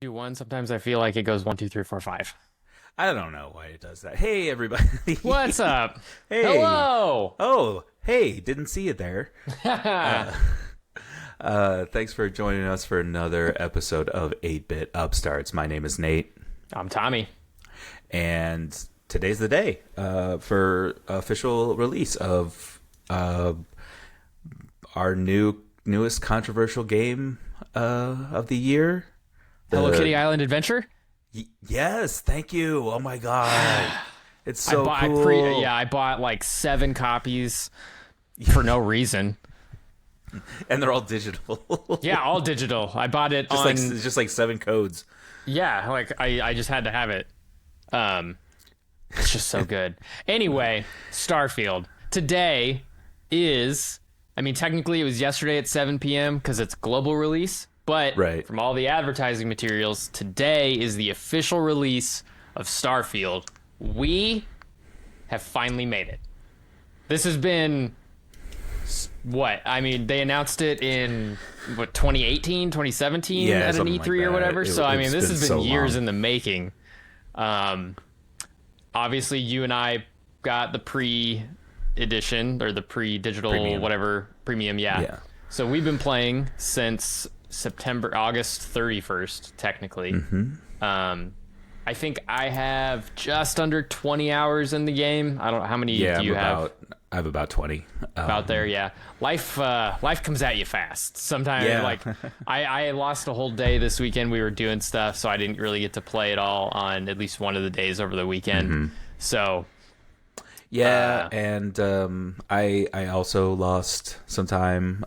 Do one. Sometimes I feel like it goes one, two, three, four, five. I don't know why it does that. Hey, everybody. What's up? Hey. Hello. Oh, hey. Didn't see you there. Uh, thanks for joining us for another episode of 8-Bit Upstarts. My name is Nate, I'm Tommy. and today's the day for official release of our newest controversial game of the year. Hello Kitty Island Adventure. Yes, thank you. Oh my god. It's so cool. I bought like 7 copies for no reason. And they're all digital. Yeah, all digital. I bought it just on. just like 7 codes. Yeah, like I just had to have it. It's just so good. Anyway, Starfield. Today is, I mean, technically it was yesterday at 7 p.m. because it's global release. But Right. from all the advertising materials, today is the official release of Starfield. We have finally made it. This has been, what? I mean, they announced it in, 2018, 2017 at an E3 like or whatever. It, So, I mean, this has been so years long. in the making. Obviously, you and I got the pre-edition, or the pre-digital, Premium. whatever, premium, Yeah. So we've been playing since August 31st, technically. I think I have just under 20 hours in the game. I don't know, how many do you have? I have about 20. Out there, yeah. Life comes at you fast. Sometimes, Yeah. like, I lost a whole day this weekend. We were doing stuff, so I didn't really get to play it all on at least one of the days over the weekend. So, Yeah, and I also lost some time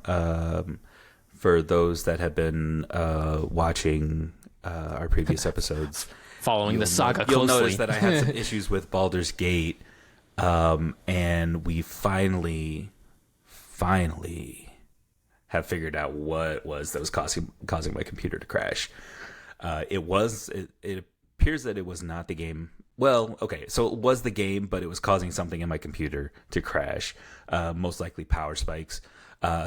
for those that have been watching our previous episodes. following the saga You'll closely. notice that I had some issues with Baldur's Gate, and we finally have figured out what it was that was causing my computer to crash. It appears that it was not the game. Well, okay, so it was the game, but it was causing something in my computer to crash. Most likely power spikes.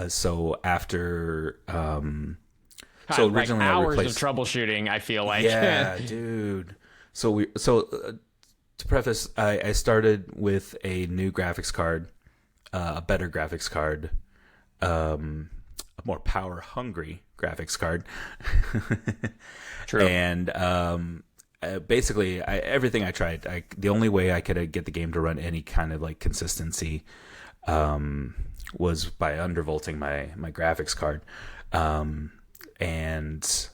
So after so like originally I hours replaced of troubleshooting, I feel like. yeah, dude. So to preface, I started with a new graphics card, a better graphics card, a more power hungry graphics card. True. And basically, everything I tried, the only way I could get the game to run any kind of like consistency was by undervolting my graphics card. And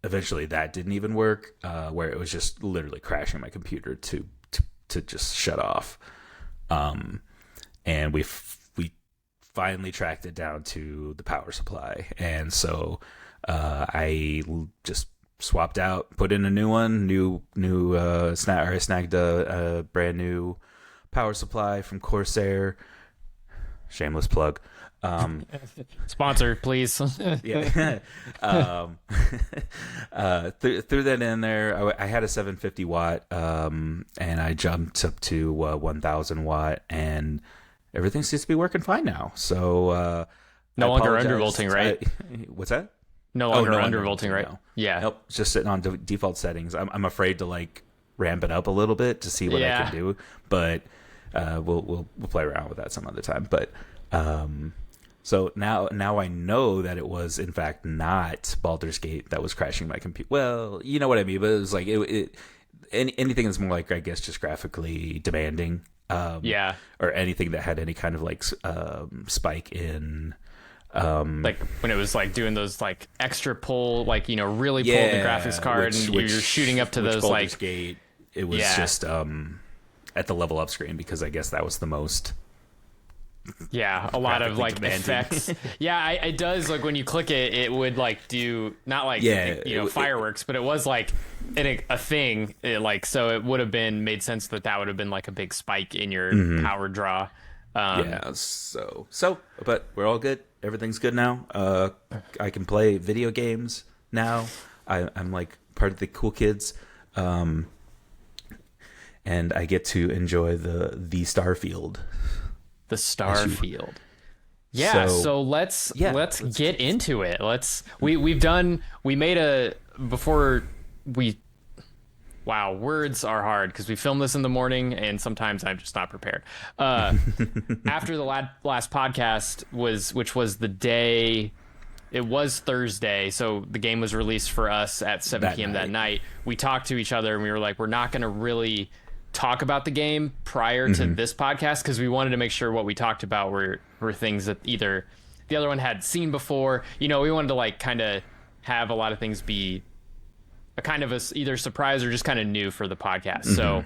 eventually that didn't even work, where it was just literally crashing my computer to just shut off. And we finally tracked it down to the power supply. And so I just swapped out, put in a new one, I snagged a brand new power supply from Corsair. Shameless plug. Sponsor, please. Yeah. Threw that in there. I had a 750 watt, and I jumped up to 1000 watt, and everything seems to be working fine now. So No I longer apologize. undervolting, right? What's that? No longer no undervolting, right? no. Yeah. Nope, it's just sitting on default settings. I'm afraid to like ramp it up a little bit to see what I can do, but we'll play around with that some other time. But so now I know that it was in fact not Baldur's Gate that was crashing my computer. Well, you know what I mean. But it was like anything that's more like, I guess, just graphically demanding. Yeah. Or anything that had any kind of like spike in. Like when it was like doing those like extra pull, like, really pull the graphics card, and you're shooting up to those Baldur's like Gate, it was just at the level up screen, because I guess that was the most. a lot of graphically like demanding. effects. It does, like when you click it, it would like do not like fireworks, but it was like a thing. So it would have been made sense that would have been like a big spike in your power draw. But we're all good. Everything's good now. I can play video games now. I'm like part of the cool kids, and I get to enjoy the Starfield. The Starfield. Yeah, so let's get into it. We made a before we wow, words are hard because we filmed this in the morning and sometimes I'm just not prepared. After the last podcast which was the day, it was Thursday, so the game was released for us at 7 p.m. that night. We talked to each other and we were like, we're not going to really talk about the game prior to this podcast because we wanted to make sure what we talked about were things that either the other one had seen before. We wanted to like kind of have a lot of things be a kind of either surprise or just kind of new for the podcast. So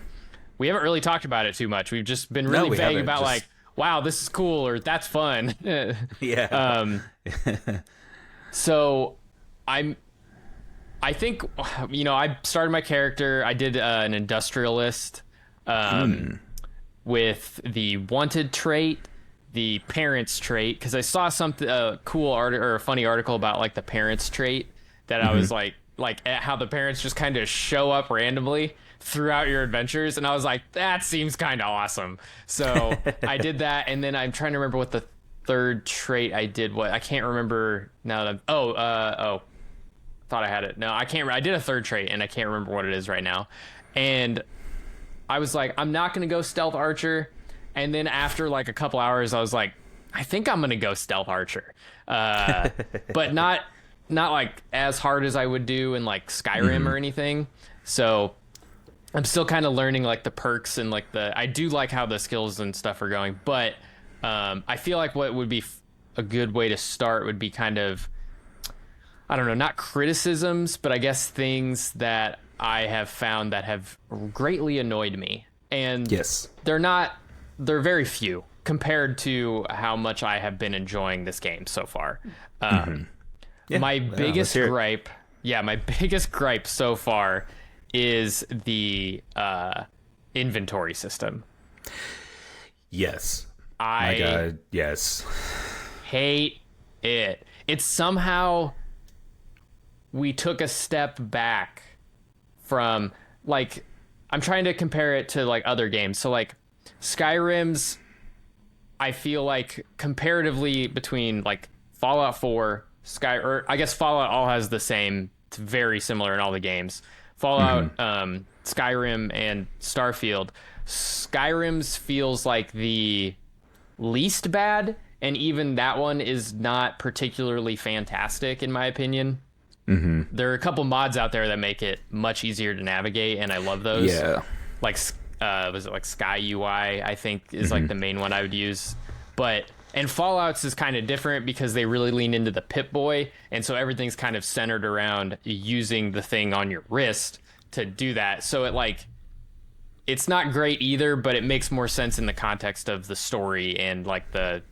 we haven't really talked about it too much. We've just been really vague about like, wow, this is cool or that's fun. Yeah. So I think, I started my character. I did an industrialist with the wanted trait, the parents trait, because I saw something cool or a funny article about like the parents trait that I was like how the parents just kind of show up randomly throughout your adventures, and I was like, that seems kind of awesome. So I did that, and then I'm trying to remember what the third trait I did. What I can't remember now that thought I had it. No, I can't. I did a third trait, and I can't remember what it is right now. And I was like, I'm not gonna go stealth archer. And then after like a couple hours, I was like, I think I'm gonna go stealth archer, but not like as hard as I would do in like Skyrim or anything. So I'm still kind of learning like the perks and like I do like how the skills and stuff are going, but I feel like what would be a good way to start would be kind of, I don't know, not criticisms, but I guess things that I have found that have greatly annoyed me. And yes, they're very few compared to how much I have been enjoying this game so far. My biggest gripe so far is the inventory system. Yes. My God, yes. Hate it. It's somehow we took a step back from, like, I'm trying to compare it to like other games. So like Skyrim's, I feel like comparatively between like Fallout 4, or I guess Fallout all has the same, it's very similar in all the games. Fallout, Skyrim, and Starfield. Skyrim's feels like the least bad, and even that one is not particularly fantastic in my opinion. There are a couple mods out there that make it much easier to navigate, and I love those. Yeah, like was it like Sky UI, I think is like the main one I would use. And Fallout's is kind of different because they really lean into the Pip-Boy, and so everything's kind of centered around using the thing on your wrist to do that. So it's not great either, but it makes more sense in the context of the story and like the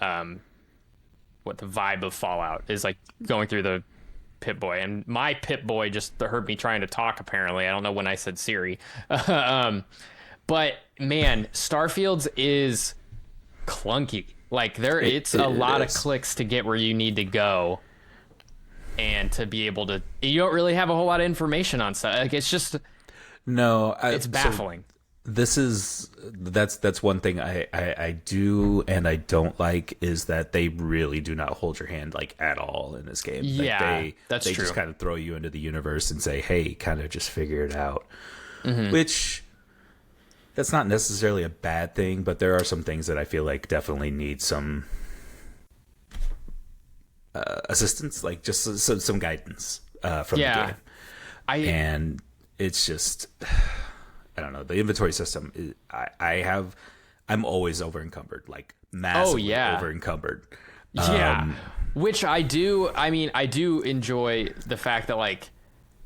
vibe of Fallout is like going through the Pip-Boy. And my Pip-Boy just heard me trying to talk, apparently. I don't know when I said Siri. But man, Starfield's is clunky. Like it's a lot of clicks to get where you need to go, and to be able to, you don't really have a whole lot of information on stuff. Like it's just it's baffling. So that's one thing I do and I don't like, is that they really do not hold your hand like at all in this game. Yeah, that's true. They just kind of throw you into the universe and say, hey, kind of just figure it out. Which, that's not necessarily a bad thing, but there are some things that I feel like definitely need some assistance, like just some guidance from the game. And it's just, I don't know, the inventory system. I'm always over encumbered, like massively over encumbered. Which I do. I mean, I do enjoy the fact that like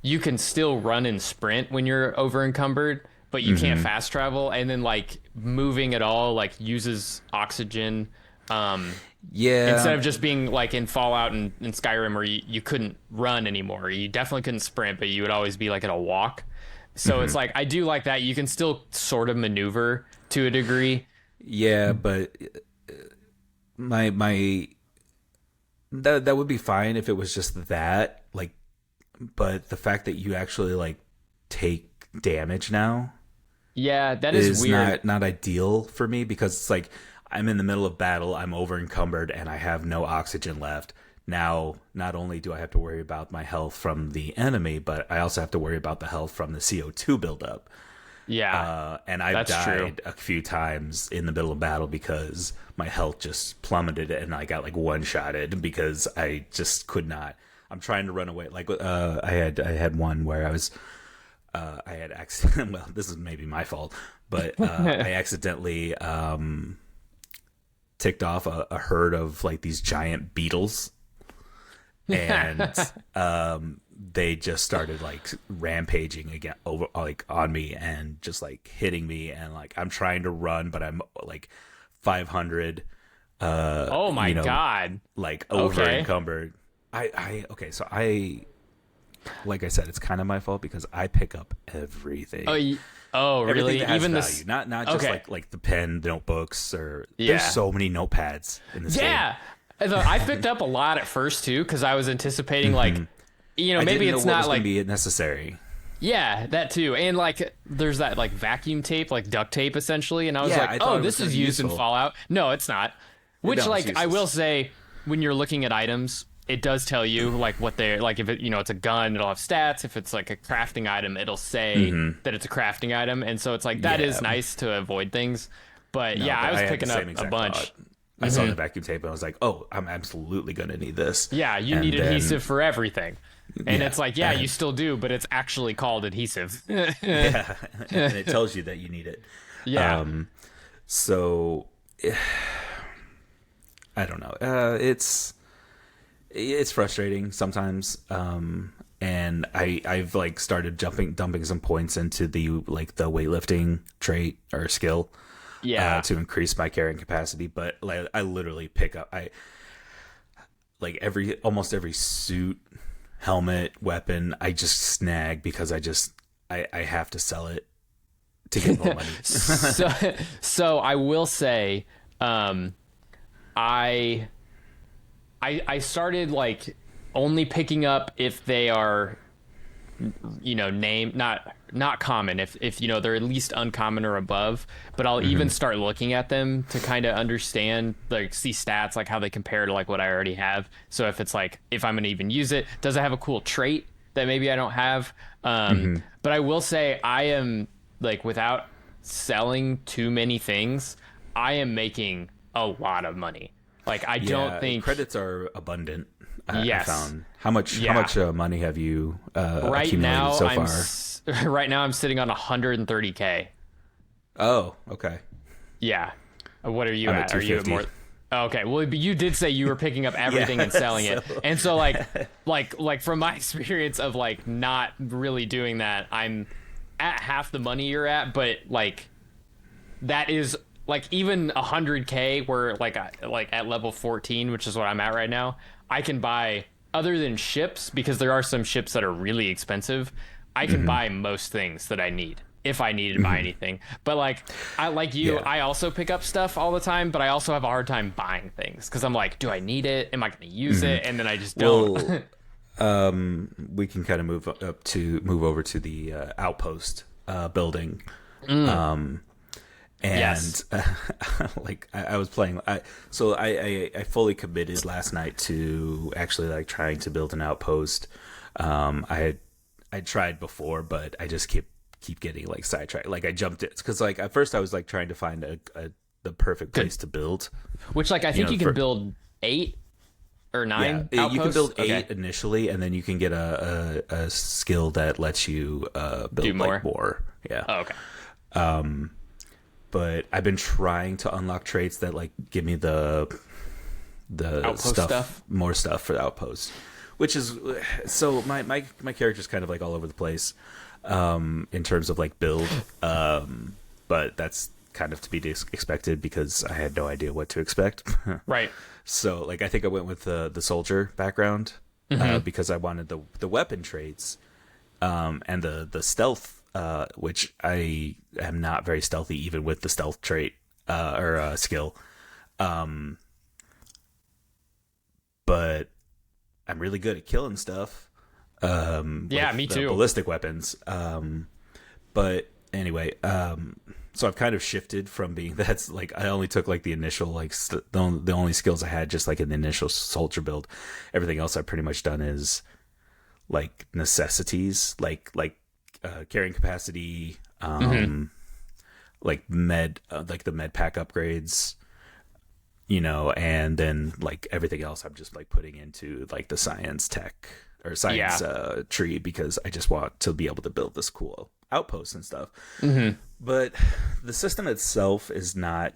you can still run and sprint when you're over encumbered, but you can't fast travel, and then like moving at all like uses oxygen. Instead of just being like in Fallout and in Skyrim where you couldn't run anymore. You definitely couldn't sprint, but you would always be like at a walk. So it's like, I do like that. You can still sort of maneuver to a degree. Yeah, but that would be fine if it was just that, like, but the fact that you actually like take damage now. Yeah, that is weird. Not ideal for me, because it's like I'm in the middle of battle, I'm over encumbered, and I have no oxygen left. Now, not only do I have to worry about my health from the enemy, but I also have to worry about the health from the CO2 buildup. Yeah, And I've that's true. died a few times in the middle of battle because my health just plummeted and I got like one-shotted because I just could not. I'm trying to run away. Like I had one where I had accident. Well, this is maybe my fault, but I accidentally ticked off a herd of like these giant beetles, and they just started like rampaging again over like on me and just like hitting me, and like I'm trying to run, but I'm like 500. Oh my God! Like over encumbered. Okay, so like I said, it's kind of my fault because I pick up everything. Oh, Everything really? that has Even value, this? not just Okay. like the pen, the notebooks, or Yeah. there's so many notepads in this game. Yeah. I picked up a lot at first too because I was anticipating like, I maybe didn't know it's what not was like, going to be necessary. yeah, that too, and like there's that like vacuum tape, like duct tape essentially, and I was Yeah, I like, thought oh, it was this is gonna be used in useful. Fallout. No, it's not. Which No, it's like I useless. will say, when you're looking at items, it does tell you like what they're like. If it it's a gun, it'll have stats. If it's like a crafting item, it'll say that it's a crafting item, and so it's like that is Yeah. nice to avoid things. But No, yeah, but I was had picking the up same a exact bunch. thought. I saw the vacuum tape and I was like, oh, I'm absolutely going to need this. Yeah, you And need then- adhesive for everything. And Yeah, it's like, yeah, and- you still do, but it's actually called adhesive. Yeah, and it tells you that you need it. Yeah. So I don't know. It's frustrating sometimes. And I've like started dumping some points into the like the weightlifting trait or skill. Yeah. To increase my carrying capacity, but like I literally pick up like almost every suit, helmet, weapon I just snag because I have to sell it to get more money. so I will say, I started like only picking up if they are, name not common, if they're at least uncommon or above, but I'll even start looking at them to kind of understand, like see stats, like how they compare to like what I already have. So if it's like, if I'm gonna even use it, does it have a cool trait that maybe I don't have? But I will say I am like, without selling too many things, I am making a lot of money. Like I don't think credits are abundant. Yes. I found how much money have you right accumulated now so I'm far? right now I'm sitting on 130K. Oh, okay. Yeah. What are you I'm at? at Are you at 250. more? Okay. Well, but you did say you were picking up everything and selling it, and so like from my experience of like not really doing that, I'm at half the money you're at, but like that is like even 100K, where like at level 14, which is what I'm at right now, I can buy, other than ships, because there are some ships that are really expensive, I can buy most things that I need if I needed to buy anything. But like I also pick up stuff all the time, but I also have a hard time buying things because I'm like, do I need it? Am I going to use it? And then I just don't. Well, we can kind of move over to the outpost building. And Yes. like I was playing, I fully committed last night to actually like trying to build an outpost. I tried before, but I just keep getting like sidetracked. Like I jumped it because like at first I was like trying to find the perfect place to build. Which like I think you can for- build 8 or 9 Yeah, you can outposts? build 8 Okay. initially, and then you can get a skill that lets you build Do more? like more. Yeah. Oh, okay. But I've been trying to unlock traits that like give me the Outpost stuff? more stuff for the outpost, which is so my character's kind of like all over the place in terms of like build, but that's kind of to be expected because I had no idea what to expect. Right. So like I think I went with the soldier background because I wanted the weapon traits and the stealth, which I am not very stealthy even with the stealth trait or skill. But I'm really good at killing stuff. Yeah, with me the too. ballistic weapons. But anyway, so I've kind of shifted from being that's like I only took like the initial like the only skills I had just like in the initial soldier build. Everything else I've pretty much done is like necessities, carrying capacity, like like the med pack upgrades, and then like everything else I'm just like putting into like the science tech or science tree because I just want to be able to build this cool outpost and stuff. But the system itself is not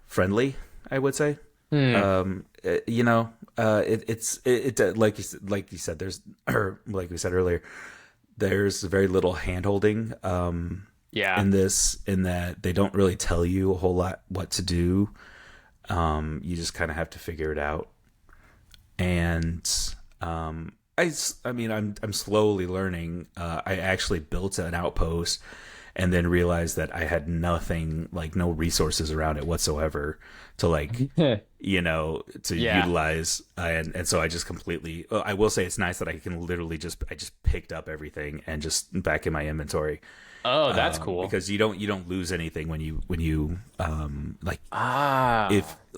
friendly, I would say. It's like you said, there's, or like we said earlier, there's very little hand-holding in that they don't really tell you a whole lot what to do. You just kind of have to figure it out. And I mean, I'm slowly learning. I actually built an outpost and then realized that I had nothing, like no resources around it whatsoever to utilize. And so I just completely, I will say it's nice that I can literally I just picked up everything and just back in my inventory. Oh, that's cool. Because you don't lose anything when you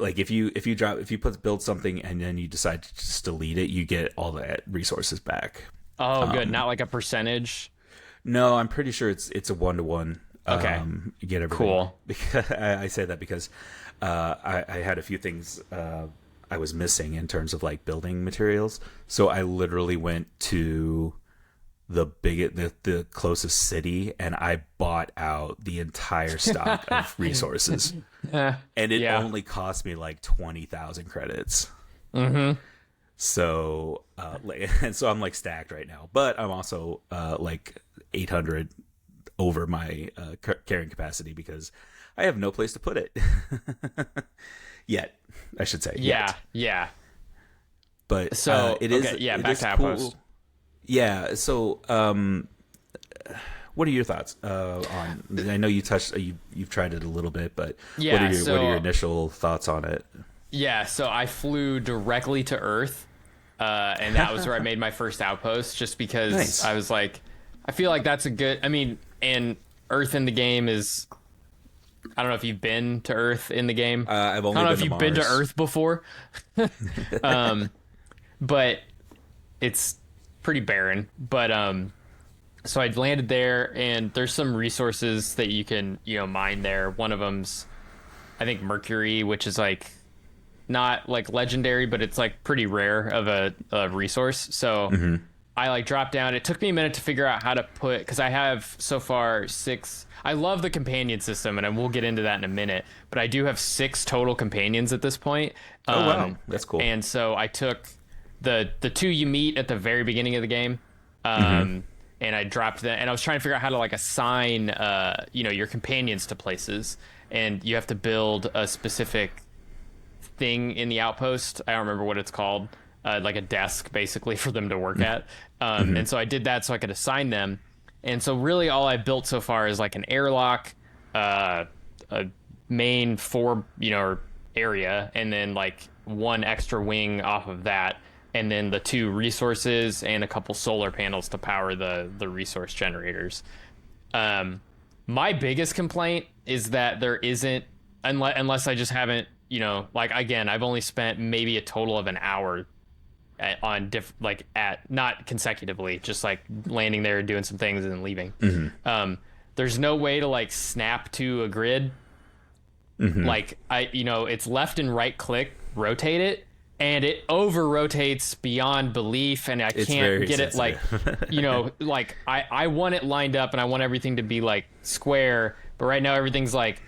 if you build something and then you decide to just delete it, you get all the resources back. Oh, good. Not like a percentage. No, I'm pretty sure it's a 1-to-1. Okay. You get everything. Cool. Because I say that because I had a few things I was missing in terms of like building materials, so I literally went to the closest city and I bought out the entire stock of resources, and it only cost me like 20,000 credits. So and so I'm like stacked right now, but I'm also like 800 over my carrying capacity because I have no place to put it yet, I should say. Yeah. But so it is back to Outpost. Cool. Yeah. So, what are your thoughts on? I know you touched, you've tried it a little bit, but what are your initial thoughts on it? Yeah. So I flew directly to Earth, and that was where I made my first outpost, just because I was like, I feel like that's a good. I mean, and Earth in the game is. I don't know if you've been to Earth in the game. I've only. I don't know been if to you've Mars. been to Earth before, but it's pretty barren. But so I'd landed there, and there's some resources that you can mine there. One of them's, I think, mercury, which is like not like legendary, but it's like pretty rare of a resource. So I like dropped down. It took me a minute to figure out how to put, because I have so far 6. I love the companion system, and we'll get into that in a minute, but I do have 6 total companions at this point. Oh, wow. That's cool. And so I took the 2 you meet at the very beginning of the game, and I dropped them, and I was trying to figure out how to like assign your companions to places, and you have to build a specific thing in the outpost. I don't remember what it's called, like a desk basically for them to work at. And so I did that so I could assign them. And so really all I've built so far is like an airlock, a main 4, area, and then like 1 extra wing off of that, and then the 2 resources and a couple solar panels to power the resource generators. My biggest complaint is that there isn't, unless I just haven't, like, again, I've only spent maybe a total of an hour not consecutively, just like landing there, doing some things, and then leaving. There's no way to like snap to a grid. Like it's left and right click, rotate it, and it over rotates beyond belief, and I can't get it like, like I want it lined up and I want everything to be like square, but right now everything's like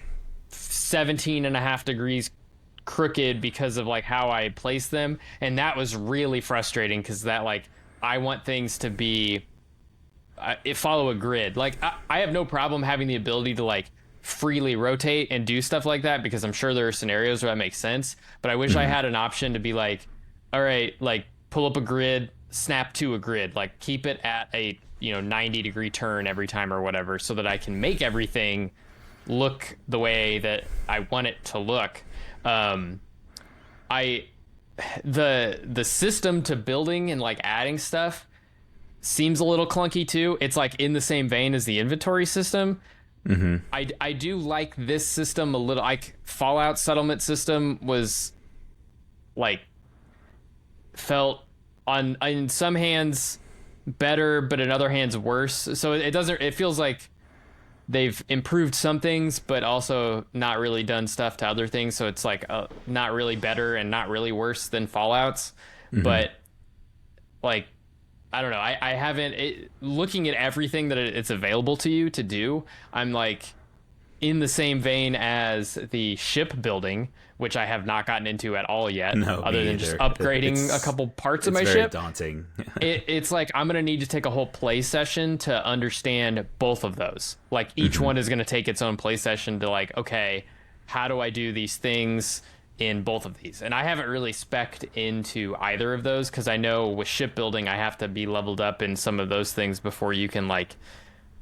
17.5 degrees crooked because of like how I place them, and that was really frustrating because that like I want things to be follow a grid. Like I have no problem having the ability to like freely rotate and do stuff like that, because I'm sure there are scenarios where that makes sense, but I wish I had an option to be like, all right, like pull up a grid, snap to a grid, like keep it at a 90-degree turn every time or whatever, so that I can make everything look the way that I want it to look. The system to building and like adding stuff, seems a little clunky too. It's like in the same vein as the inventory system. I do like this system a little. Like Fallout settlement system was like felt on in some hands better, but in other hands worse. So it doesn't. It feels like they've improved some things, but also not really done stuff to other things. So it's like not really better and not really worse than Fallout's. But like, I don't know. I haven't looking at everything that it's available to you to do. I'm like in the same vein as the ship building, which I have not gotten into at all yet, No, other than just upgrading a couple parts of my very ship. daunting. It's like I'm gonna need to take a whole play session to understand both of those. Like each one is gonna take its own play session to like, okay, how do I do these things in both of these? And I haven't really spec'd into either of those because I know with shipbuilding I have to be leveled up in some of those things before you can like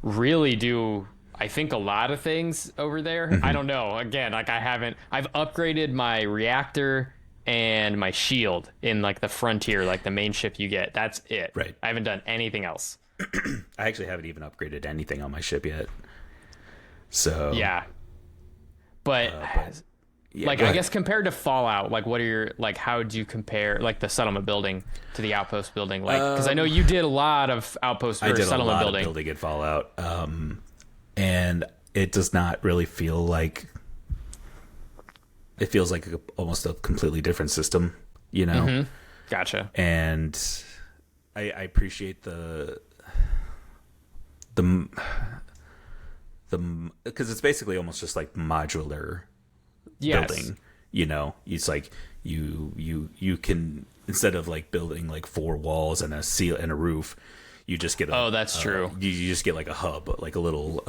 really do, I think, a lot of things over there. I don't know. Again, like I've upgraded my reactor and my shield in like the Frontier, like the main ship you get. That's it. Right. I haven't done anything else. I actually haven't even upgraded anything on my ship yet. So Yeah. But yeah, like, I guess compared to Fallout, like what are your, like, how would you compare like the settlement building to the outpost building? Like, because I know you did a lot of outpost or settlement building. Of building in Fallout. And it does not really feel like, it feels like almost a completely different system, you know? Gotcha. And I appreciate the because it's basically almost just like modular building, you know? It's like you can, instead of like building like 4 walls and a seal and a roof, you just get that's true. You just get like a hub, like a little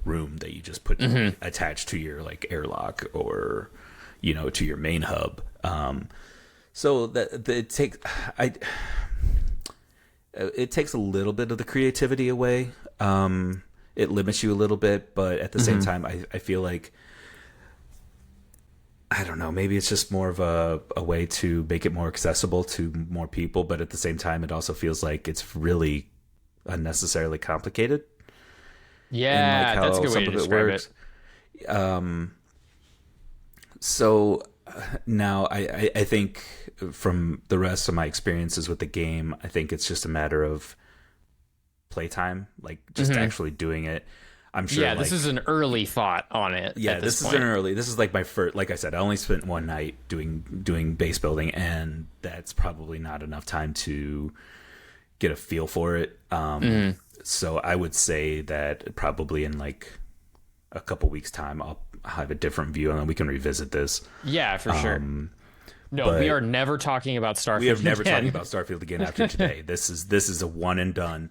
room that you just put attached to your like airlock or, you know, to your main hub. So that it takes a little bit of the creativity away. It limits you a little bit, but at the same time, I feel like, I don't know, maybe it's just more of a way to make it more accessible to more people, but at the same time, it also feels like it's really unnecessarily complicated. Yeah, like that's a good way to describe it. So now I think from the rest of my experiences with the game, I think it's just a matter of playtime, like just actually doing it. I'm sure. Yeah, this is an early thought on it. Yeah, at this is point. This is like my first. Like I said, I only spent one night doing base building, and that's probably not enough time to get a feel for it. So I would say that probably in like a couple weeks' time, I'll have a different view, and then we can revisit this. Yeah, for sure. No, we are never talking about Starfield. We have never again. talking about Starfield again after today. This is a one and done.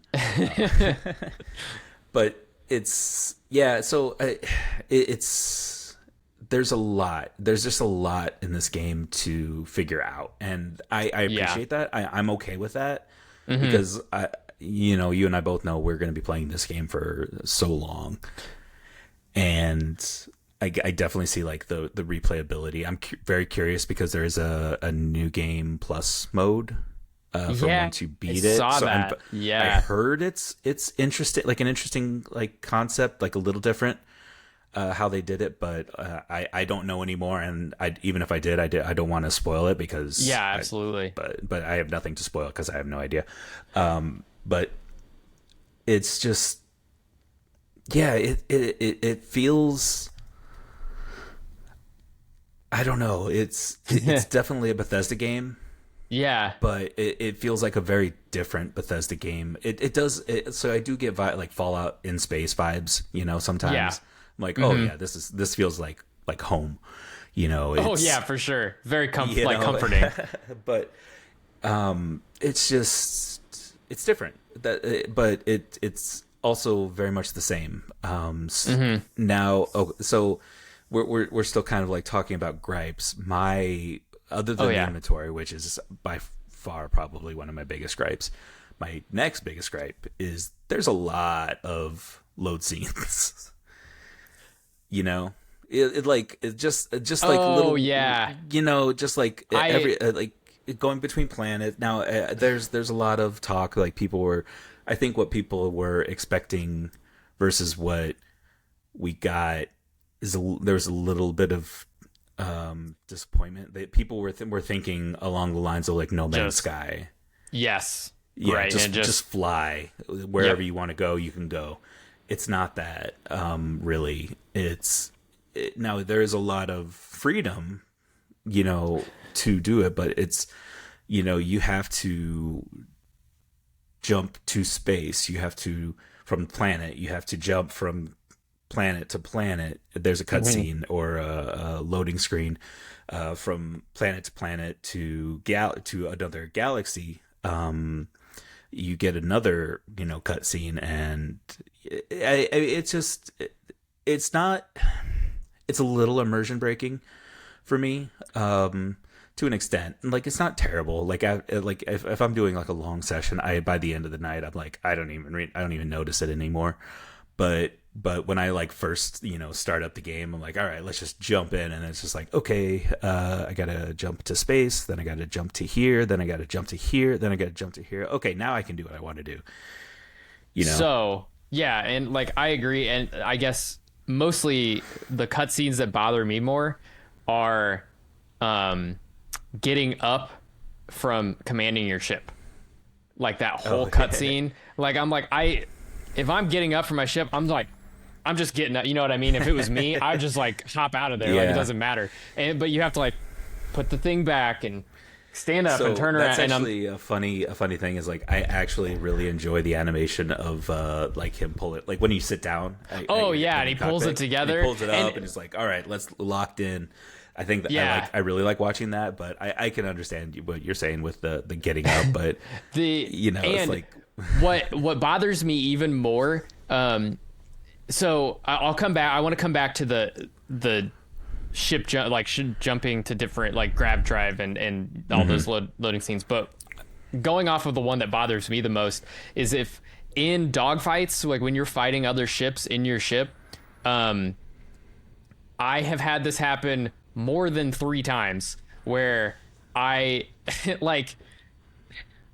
But it's it's there's just a lot in this game to figure out, and I appreciate that. I'm okay with that because you and I both know we're going to be playing this game for so long, and I definitely see like the replayability. I'm very curious because there is a new game plus mode for once you beat it. Saw that. I heard it's interesting, like an interesting like concept, like a little different how they did it, but I don't know anymore, and even if I did, I don't want to spoil it because absolutely. But I have nothing to spoil because I have no idea. But it's just it feels. I don't know. It's definitely a Bethesda game. Yeah, but it feels like a very different Bethesda game. It does. So I do get like Fallout in space vibes. Sometimes I'm like, oh yeah, this feels like home. For sure, very comforting. But it's just different. But it's also very much the same. Now, so. We're still kind of like talking about gripes. Other than the inventory, which is by far probably one of my biggest gripes, my next biggest gripe is there's a lot of load scenes. Just like little, just like every like going between planets now. There's a lot of talk, like people were, I think what people were expecting versus what we got there was a little bit of disappointment. That people were thinking along the lines of like No Man's Sky. Yes. Yeah, right. just fly wherever you want to go. You can go. It's not that really. Now there is a lot of freedom, to do it, but it's you have to jump to space. You have to from planet. You have to jump from planet to planet. There's a cutscene or a loading screen from planet to planet to another galaxy. You get another cutscene, and it's not. It's a little immersion breaking for me, to an extent. Like it's not terrible. Like if I'm doing like a long session, by the end of the night, I'm like I don't even notice it anymore. But when I like first start up the game, I'm like, all right, let's just jump in, and it's just like, okay, I gotta jump to space, then I gotta jump to here, then I gotta jump to here, then I gotta jump to here. Okay, now I can do what I want to do. So yeah, and like I agree, and I guess mostly the cutscenes that bother me more are getting up from commanding your ship, like that whole cutscene. Like I'm like if I'm getting up from my ship, I'm just getting up. You know what I mean? If it was me, I'd just like hop out of there. Like it doesn't matter. But you have to like put the thing back and stand up and turn around. That's actually a funny thing is like I actually really enjoy the animation of like him pull it, like when you sit down. And he pulls it together. He pulls it up and he's like, all right, let's locked in. I think that I really like watching that, but I can understand what you're saying with the getting up, but it's like what bothers me even more. So I'll come back. I want to come back to the ship jumping to different like grab drive and all those loading scenes. But going off of the one that bothers me the most is if in dogfights, like when you're fighting other ships in your ship, I have had this happen more than 3 times where I like.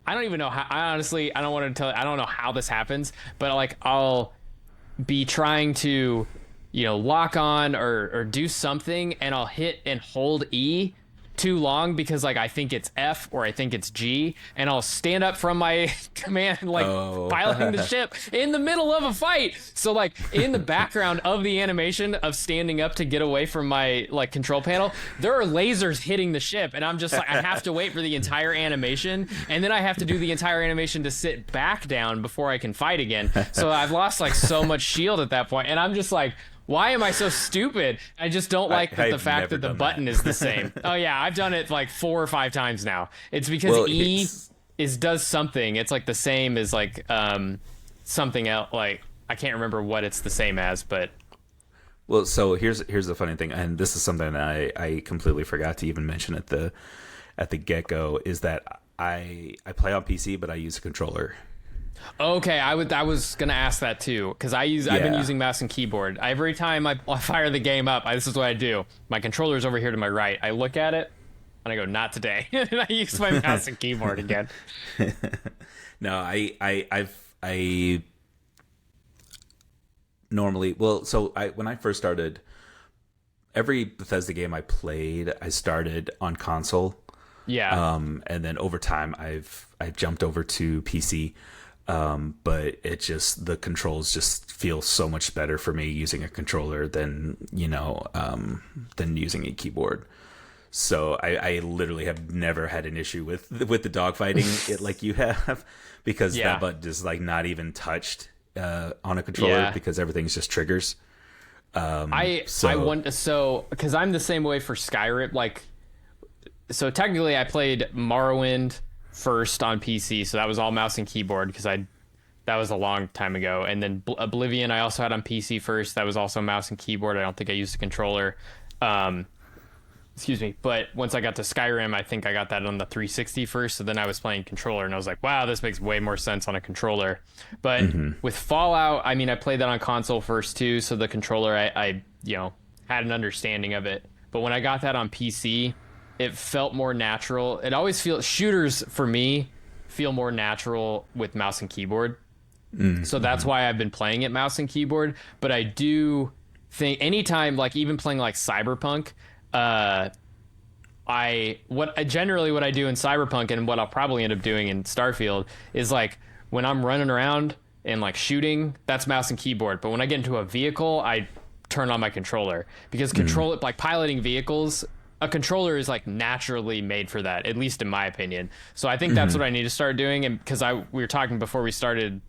I don't even know how. I don't want to tell. I don't know how this happens, but like I'll be trying to, lock on or do something, and I'll hit and hold E too long because like I think it's F or I think it's G, and I'll stand up from my command piloting the ship in the middle of a fight. So like in the background of the animation of standing up to get away from my like control panel, there are lasers hitting the ship, and I'm just like I have to wait for the entire animation, and then I have to do the entire animation to sit back down before I can fight again. So I've lost like so much shield at that point, and I'm just like, why am I so stupid? I just don't like the fact that the button is the same. Oh yeah, I've done it like 4 or 5 times now. It's because E does something. It's like the same as like something else. Like I can't remember what it's the same as, but so here's the funny thing, and this is something that I completely forgot to even mention at the get-go, is that I play on PC, but I use a controller. Okay, I was gonna ask that too, because I've been using mouse and keyboard. Every time I fire the game up, this is what I do. My controller's over here to my right. I look at it, and I go, "Not today," and I use my mouse and keyboard again. No, I normally when I first started, every Bethesda game I played, I started on console. Yeah. And then over time, I've jumped over to PC. But the controls just feel so much better for me using a controller than using a keyboard. So I literally have never had an issue with the dogfighting it like you have, because that button is like not even touched on a controller because everything's just triggers. I want because I'm the same way for Skyrim. Like, so technically I played Morrowind first on PC, so that was all mouse and keyboard because that was a long time ago. And then Oblivion I also had on PC first. That was also mouse and keyboard. I don't think I used a controller. Excuse me. But once I got to Skyrim, I think I got that on the 360 first. So then I was playing controller, and I was like, wow, this makes way more sense on a controller. But with Fallout, I mean, I played that on console first too. So the controller, I had an understanding of it. But when I got that on PC, it felt more natural. It always feels shooters for me feel more natural with mouse and keyboard. So that's why I've been playing it mouse and keyboard. But I do think anytime, like even playing like Cyberpunk, generally what I do in Cyberpunk and what I'll probably end up doing in Starfield is like when I'm running around and like shooting, that's mouse and keyboard. But when I get into a vehicle, I turn on my controller because like piloting vehicles, a controller is like naturally made for that, at least in my opinion. So I think that's what I need to start doing. And because we were talking before we started,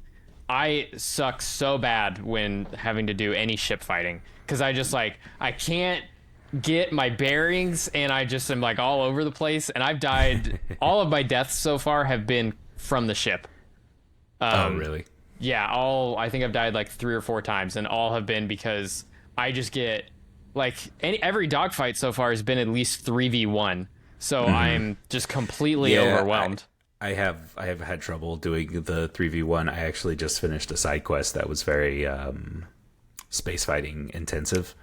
I suck so bad when having to do any ship fighting because I just like I can't get my bearings and I just am like all over the place, and I've died. All of my deaths so far have been from the ship. Oh, really? Yeah, I think I've died like 3 or 4 times, and all have been because I just get like every dogfight so far has been at least 3v1. So I'm just completely overwhelmed. I have had trouble doing the 3v1. I actually just finished a side quest that was very space fighting intensive.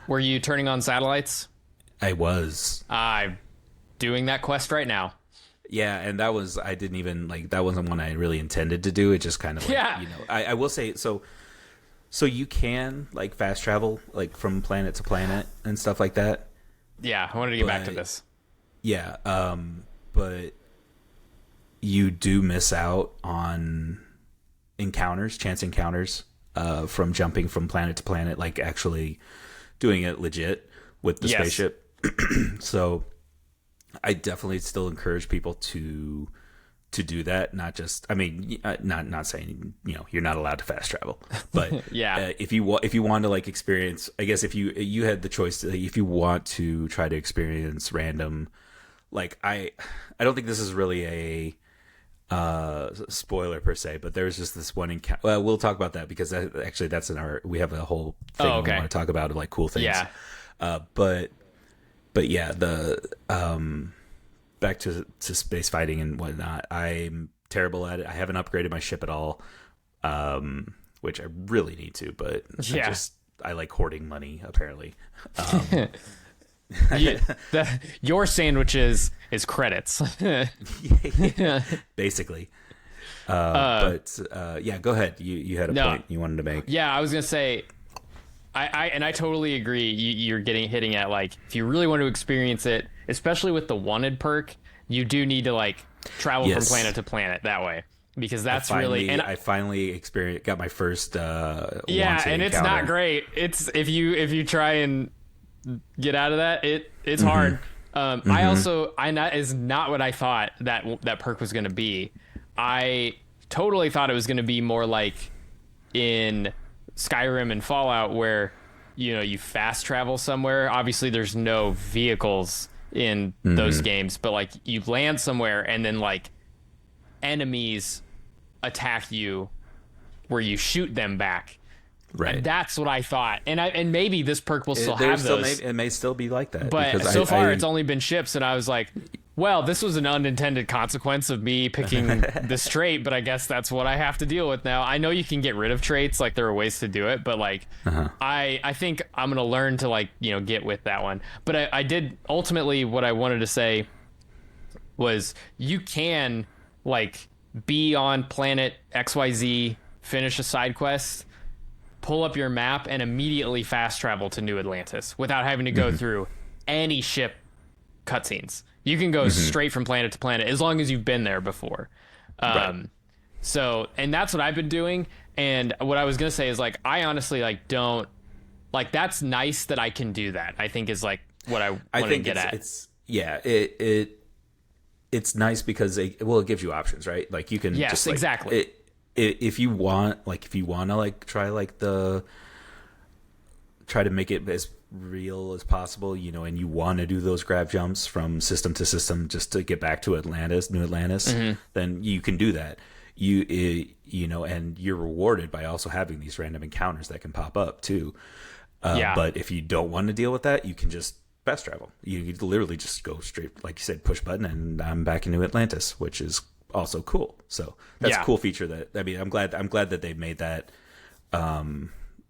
Were you turning on satellites? I was. I'm doing that quest right now. Yeah, and that wasn't one I really intended to do. It just kind of like, I will say, so you can like fast travel like from planet to planet and stuff like that. Yeah, I wanted to get back to this. Yeah, but you do miss out on chance encounters from jumping from planet to planet, like actually doing it legit with the spaceship. So I definitely still encourage people to do that. Not just, I mean, not saying, you're not allowed to fast travel, but if you want to like experience, I guess if you had the choice, if you want to try to experience random, like I don't think this is really a spoiler per se, but there's just this one encounter. Well, we'll talk about that because that's we have a whole thing we want to talk about of like cool things. Yeah. But yeah, the back to space fighting and whatnot. I'm terrible at it. I haven't upgraded my ship at all, which I really need to. But I like hoarding money apparently. Your sandwiches is credits. Basically. But go ahead. You had a point you wanted to make. Yeah, I was gonna say, I totally agree. You're hitting at like if you really want to experience it, especially with the wanted perk, you do need to like travel from planet to planet that way because that's I finally got my first and encounter. It's not great. It's if you try and get out of that, it's hard. That is not what I thought that perk was going to be. I totally thought it was going to be more like in Skyrim and Fallout where you fast travel somewhere. Obviously there's no vehicles in those games, but like you land somewhere and then like enemies attack you where you shoot them back. Right. And that's what I thought. And maybe this perk will still have those. It may still be like that. But so far it's only been ships, and I was like, well, this was an unintended consequence of me picking this trait, but I guess that's what I have to deal with now. I know you can get rid of traits, like there are ways to do it, but like I think I'm going to learn to like, get with that one. But I did ultimately what I wanted to say was you can like be on planet XYZ, finish a side quest, pull up your map and immediately fast travel to New Atlantis without having to go through any ship cutscenes. You can go straight from planet to planet as long as you've been there before. So, and that's what I've been doing. And what I was going to say is like, I honestly like don't like, that's nice that I can do that. I think is like what I want to get at. It's nice because it gives you options, right? Like you can just like, exactly. If you want to like try to make it as real as possible, and you want to do those grab jumps from system to system just to get back to New Atlantis, then you can do that. And you're rewarded by also having these random encounters that can pop up too. But if you don't want to deal with that, you can just fast travel. You literally just go straight, like you said, push button, and I'm back in New Atlantis, which is also cool. So that's a cool feature that, I mean, I'm glad that they made that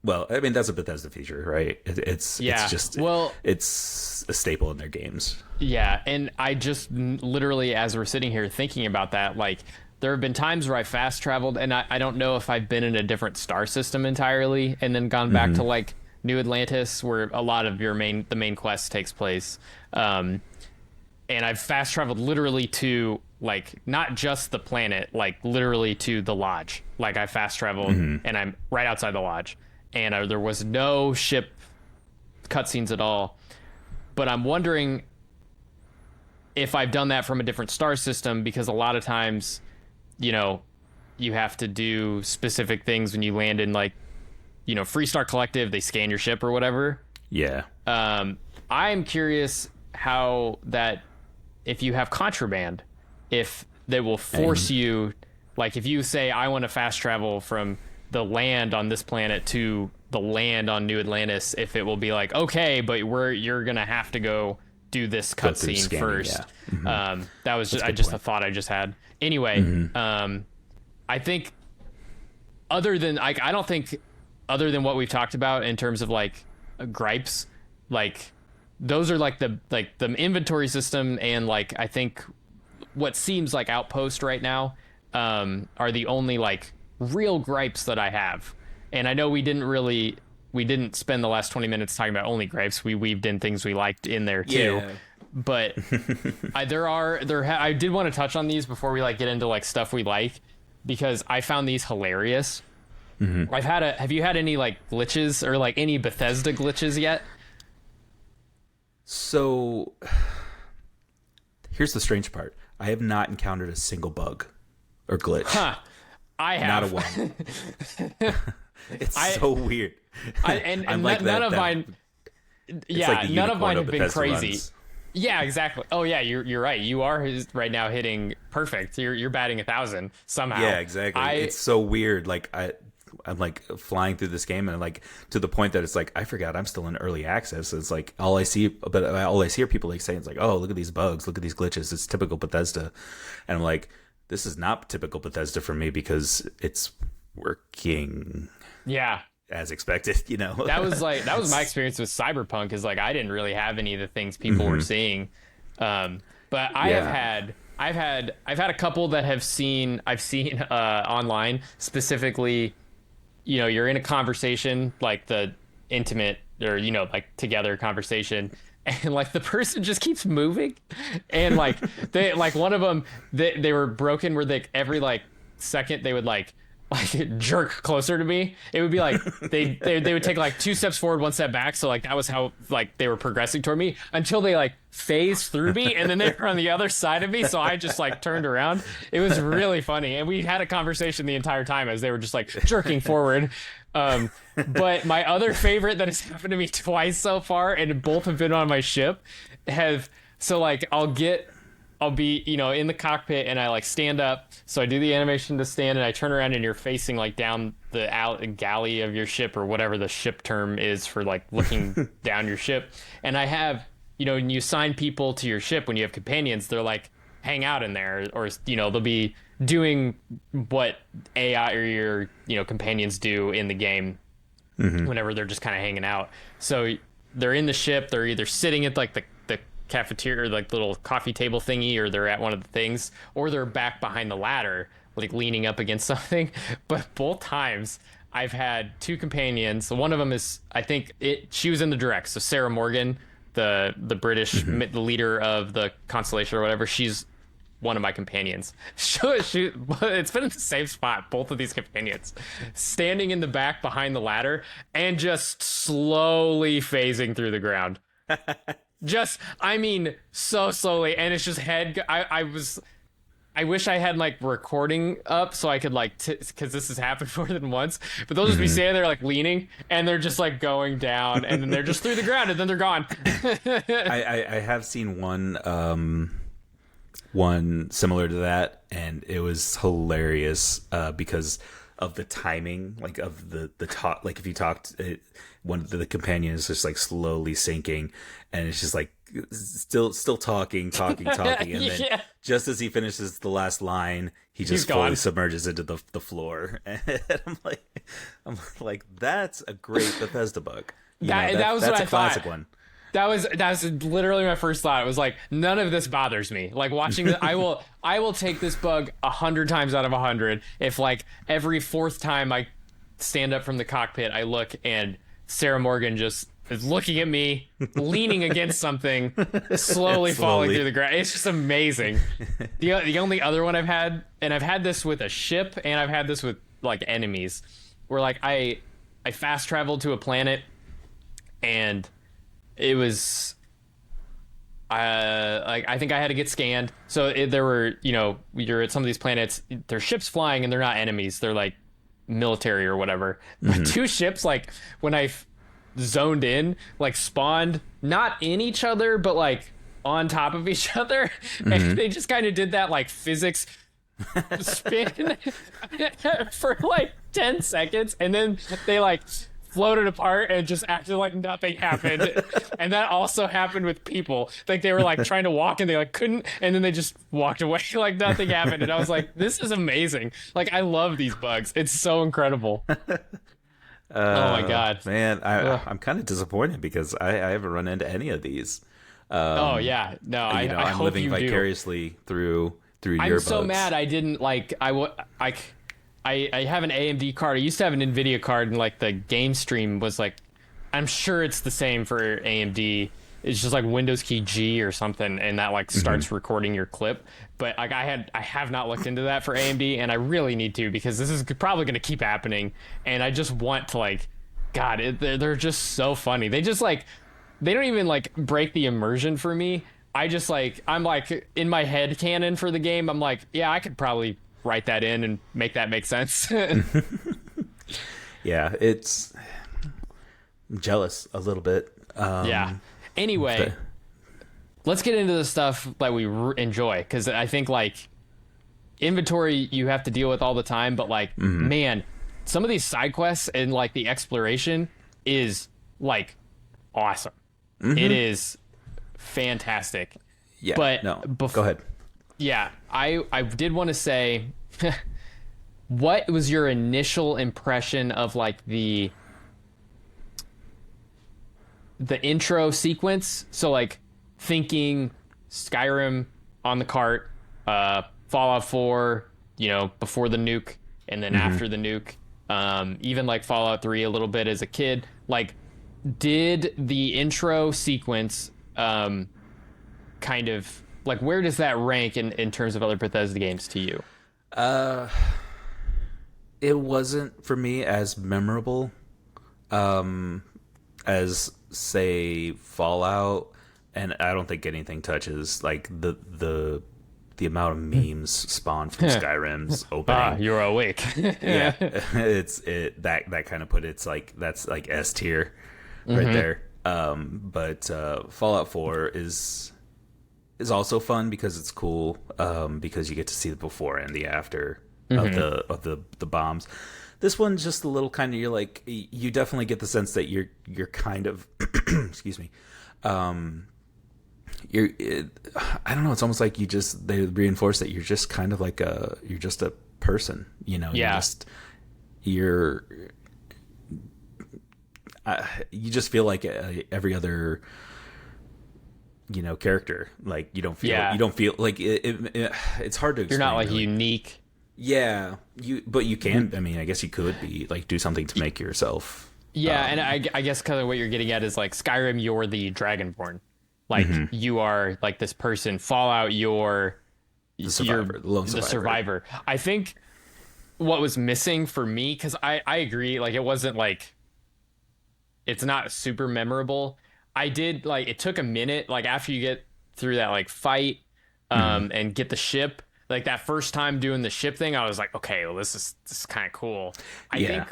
Well, I mean, that's a Bethesda feature, right? It's just it's a staple in their games. Yeah, and I just literally, as we're sitting here thinking about that, like there have been times where I fast traveled, and I don't know if I've been in a different star system entirely, and then gone back to like New Atlantis, where a lot of the main quest takes place. And I've fast traveled literally to like not just the planet, like literally to the lodge. Like I fast traveled, and I'm right outside the lodge, and there was no ship cutscenes at all. But I'm wondering if I've done that from a different star system, because a lot of times, you know, you have to do specific things when you land in like, you know, Freestar Collective, they scan your ship or whatever. Yeah. I'm curious how that, if you have contraband, if they will force you, like if you say, I want to fast travel from the land on this planet to the land on New Atlantis, if it will be like, okay, but you're going to have to go do this cutscene first. Yeah. That was just a thought I just had. Anyway, I think other than I don't think other than what we've talked about in terms of like gripes, like those are like the inventory system and like I think what seems like Outpost right now are the only like real gripes that I have. And I know we didn't spend the last 20 minutes talking about only gripes. We weaved in things we liked in there too. Yeah. But I did want to touch on these before we like get into like stuff we like, because I found these hilarious. Have you had any like glitches or like any Bethesda glitches yet? So here's the strange part. I have not encountered a single bug or glitch. Huh. I have. Not a one. It's so weird. None of mine. Yeah, like none of mine have been crazy. Runs. Yeah, exactly. Oh yeah, you're right. You are right now hitting perfect. You're batting 1,000 somehow. Yeah, exactly. It's so weird. Like I'm like flying through this game and like to the point that it's like I forgot I'm still in early access. It's like all I see are people like saying it's like, oh, look at these bugs, look at these glitches. It's typical Bethesda, and I'm like, this is not typical Bethesda for me because it's working. Yeah. As expected, you know. that was my experience with Cyberpunk, is like I didn't really have any of the things people were seeing. But I've had a couple that I've seen online, specifically, you know, you're in a conversation, like the intimate or, you know, like together conversation, and like the person just keeps moving, and like they like one of them they were broken where they every like second they would like jerk closer to me. It would be like they would take like 2 steps forward, 1 step back. So like that was how like they were progressing toward me until they like phased through me, and then they were on the other side of me. So I just like turned around. It was really funny, and we had a conversation the entire time as they were just like jerking forward. But my other favorite that has happened to me twice so far, and both have been on my ship, I'll be, you know, in the cockpit and I like stand up. So I do the animation to stand and I turn around and you're facing like down the galley of your ship, or whatever the ship term is for like looking down your ship. And I have, you know, when you assign people to your ship, when you have companions, they're like hang out in there, or, you know, they'll be doing what AI or your, you know, companions do in the game whenever they're just kind of hanging out. So they're in the ship, they're either sitting at like the cafeteria or like little coffee table thingy, or they're at one of the things, or they're back behind the ladder like leaning up against something. But both times I've had 2 companions. One of them is, I think she was in the direct, so Sarah Morgan, the British the leader of the Constellation or whatever, she's one of my companions. It's been in the same spot, both of these companions standing in the back behind the ladder and just slowly phasing through the ground. Just, I mean, so slowly, and it's just I wish I had like recording up so I could like, because this has happened more than once, but they'll just be standing there like leaning, and they're just like going down, and then they're just through the ground, and then they're gone. I have seen one similar to that, and it was hilarious because of the timing, like of the talk. Like if you talked, one of the companions just like slowly sinking, and it's just like still talking, and then Yeah. just as he finishes the last line, he just He's fully gone. submerges into the floor. And I'm like, that's a great Bethesda bug. That was that's what a I classic thought. one. That was literally my first thought. It was like, none of this bothers me. Like watching the, I will take this bug 100 times out of 100 if like every fourth time I stand up from the cockpit, I look and Sarah Morgan just is looking at me, leaning against something, slowly falling through the ground. It's just amazing. The only other one I've had, and I've had this with a ship, and I've had this with like enemies, where like I fast traveled to a planet, and it was like I think I had to get scanned. So there were, you're at some of these planets, there's ships flying and they're not enemies. They're like military or whatever. But two ships, like when I zoned in, like spawned not in each other, but like on top of each other. And they just kind of did that like physics spin for like 10 seconds. And then they like floated apart and just acted like nothing happened. And that also happened with people. Like they were like trying to walk and they like couldn't, and then they just walked away like nothing happened. And I was like, this is amazing. Like I love these bugs. It's so incredible. Oh my god. Man, I'm kind of disappointed because I haven't run into any of these. Oh yeah. No, I I'm hope living you vicariously through your I'm so bugs. mad I didn't like I have an AMD card. I used to have an Nvidia card, and like the game stream was like, I'm sure it's the same for AMD. It's just like Windows key G or something, and that like starts recording your clip. But like I have not looked into that for AMD, and I really need to, because this is probably going to keep happening. And I just want to like, God, they're just so funny. They just like, they don't even like break the immersion for me. I just like, I'm like in my head canon for the game. I'm like, yeah, I could probably write that in and make that make sense. Yeah, I'm jealous a little bit. Yeah. Anyway, let's get into the stuff that we enjoy, because I think like inventory you have to deal with all the time, but like man, some of these side quests and like the exploration is like awesome. It is fantastic. Yeah, But no, go ahead. Yeah, I did want to say, what was your initial impression of like the intro sequence? So like thinking Skyrim on the cart, Fallout 4, before the nuke, and then after the nuke, even like Fallout 3 a little bit as a kid. Like, did the intro sequence kind of like, where does that rank in terms of other Bethesda games to you? It wasn't for me as memorable as say Fallout, and I don't think anything touches like the amount of memes spawned from Skyrim's opening. You're awake. Yeah, that kind of put it's like that's like S tier right there. But Fallout 4 is also fun because it's cool, because you get to see the before and the after of the bombs. This one's just a little kind of, you're like, you definitely get the sense that you're kind of excuse me, I don't know, it's almost like they reinforce that you're just kind of like you're just a person, Yeah. you just feel like every other character. Like you don't feel like it's hard to explain. You're not like really. unique. Yeah, but you can. I mean, I guess you could be like do something to make yourself. Yeah, and I guess kind of what you're getting at is like Skyrim, you're the Dragonborn. Like you are like this person. Fallout, you're the survivor, the lone survivor. The survivor. I think what was missing for me, because I agree, like it wasn't like, it's not super memorable. I did like, it took a minute, like after you get through that like fight and get the ship, like that first time doing the ship thing, I was like, okay, well this is kind of cool. I think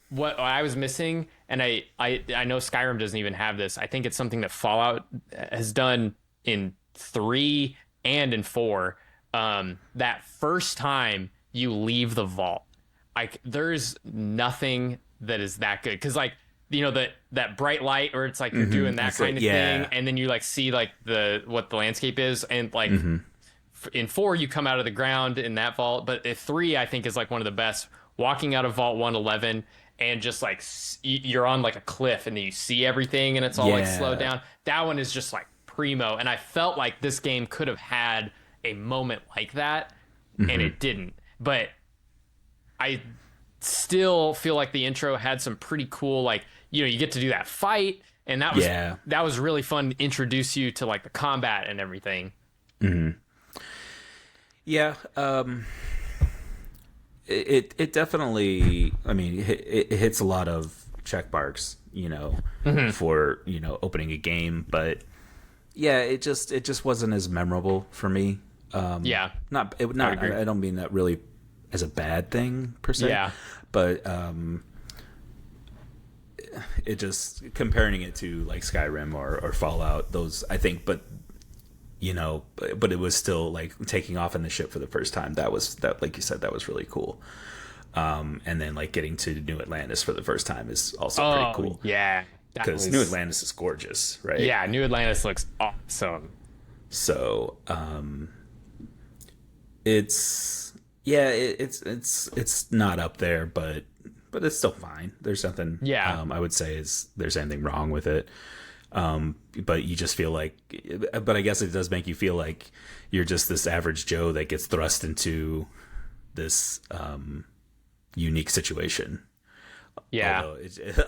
what I was missing, and I know Skyrim doesn't even have this, I think it's something that Fallout has done in 3 and in 4, that first time you leave the vault, like there's nothing that is that good, because like that bright light where it's like you're doing that It's kind like, of yeah. thing, and then you like see like what the landscape is, and like in 4 you come out of the ground in that vault, but 3 I think is like one of the best, walking out of vault 111 and just like you're on like a cliff and then you see everything and it's all like slowed Yeah. down. That one is just like primo, and I felt like this game could have had a moment like that, and it didn't. But I still feel like the intro had some pretty cool, like, you get to do that fight, and that was really fun to introduce you to like the combat and everything. Yeah. It definitely, I mean, it hits a lot of check marks, for, opening a game, but yeah, it just wasn't as memorable for me. Yeah. I don't mean that really as a bad thing per se. Yeah. But it just, comparing it to like Skyrim or Fallout, those, I think, but it was still like taking off in the ship for the first time. That like you said, that was really cool. And then like getting to New Atlantis for the first time is also pretty cool. Yeah. Because New Atlantis is gorgeous, right? Yeah, New Atlantis looks awesome. So, it's not up there, but it's still fine. There's nothing. Yeah. I would say there's anything wrong with it. But you just feel like, but I guess it does make you feel like you're just this average Joe that gets thrust into this unique situation. Yeah.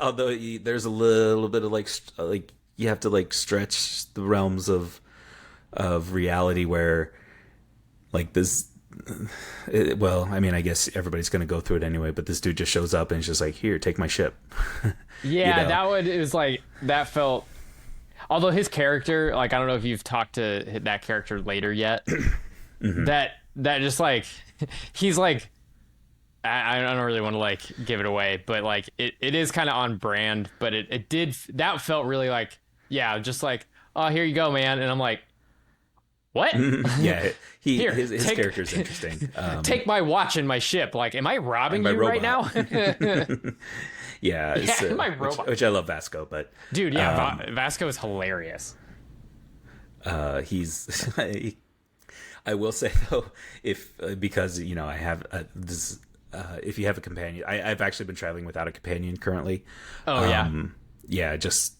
Although there's a little bit of like you have to like stretch the realms of reality where like this. Well, I mean, I guess everybody's going to go through it anyway, but this dude just shows up and is just like, here, take my ship. Yeah, that one is like, that felt, although his character, like, I don't know if you've talked to that character later yet, that just like, he's like, I don't really want to like give it away, but like it is kind of on brand, but that felt really like, yeah, just like, oh, here you go, man. And I'm like, what? Yeah, Here, his character's interesting. Take my watch and my ship. Like, am I robbing you right now? Yeah, my robot. Which I love Vasco, but dude, yeah, Vasco is hilarious. He's. I will say though, because I have this. If you have a companion, I've actually been traveling without a companion currently. Oh yeah. Yeah, just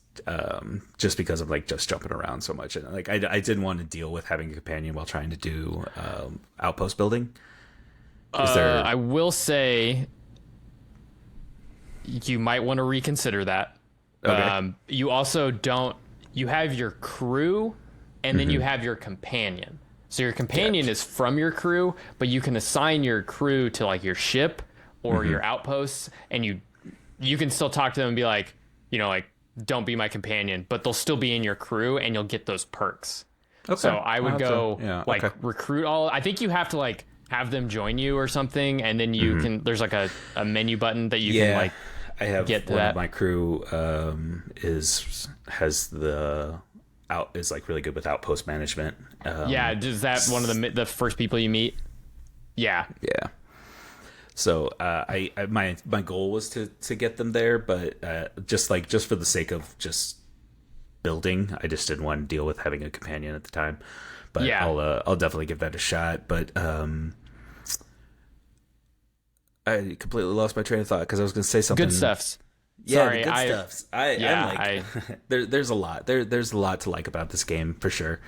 because I'm like just jumping around so much, and like I didn't want to deal with having a companion while trying to do outpost building. I will say you might want to reconsider that. Okay. You also you have your crew, and then you have your companion. So your companion is from your crew, but you can assign your crew to like your ship or your outposts, and you can still talk to them and be like, like, don't be my companion, but they'll still be in your crew and you'll get those perks. Okay. So I would recruit all. I think you have to like have them join you or something, and then you can. There's like a menu button that you can like. I have get to one that. of my crew is like really good with outpost management. Is that one of the first people you meet? Yeah. Yeah. So my goal was to get them there, but just for the sake of just building, I just didn't want to deal with having a companion at the time. But yeah. I'll definitely give that a shot. But I completely lost my train of thought because I was going to say something. Good stuffs. Yeah, Sorry, the good stuffs. I'm like, there's a lot. There's a lot to like about this game for sure.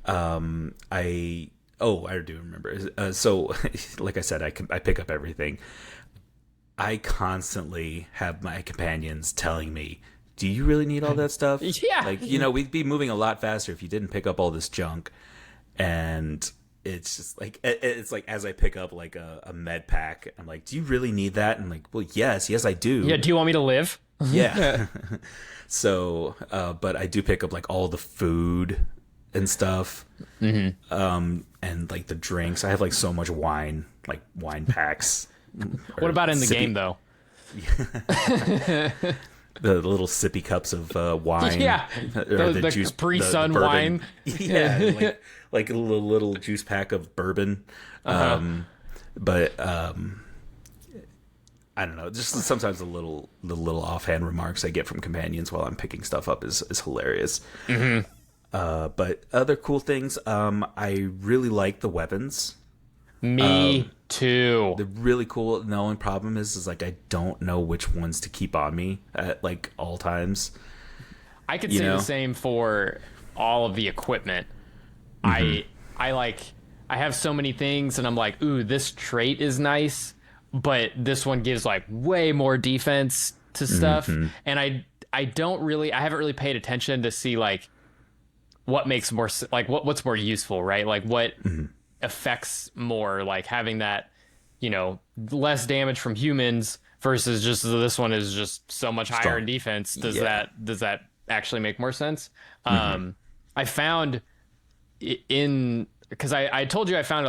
I do remember. So, like I said, I pick up everything. I constantly have my companions telling me, "Do you really need all that stuff?" Yeah, like we'd be moving a lot faster if you didn't pick up all this junk. And it's just like it's like as I pick up like a med pack, I'm like, "Do you really need that?" And I'm like, "Well, yes, I do." Yeah. Do you want me to live? Yeah. So, but I do pick up like all the food and stuff, and like the drinks. I have like so much wine, like wine packs. What about in the game though? The little sippy cups of wine. Yeah, the juice, Capri-Sun wine. Yeah, like a little juice pack of bourbon. But I don't know. Just sometimes the little offhand remarks I get from companions while I'm picking stuff up is hilarious. Mm-hmm. But other cool things, I really like the weapons. Me too. They're really cool. The only problem is like I don't know which ones to keep on me at like all times. I could say the same for all of the equipment. Mm-hmm. I have so many things, and I'm like, ooh, this trait is nice, but this one gives like way more defense to stuff, and I haven't really paid attention to see like what makes more like what's more useful, right? Like what affects more, like having that, less damage from humans versus just this one is just so much higher in defense. Does that actually make more sense? I found because I told you I found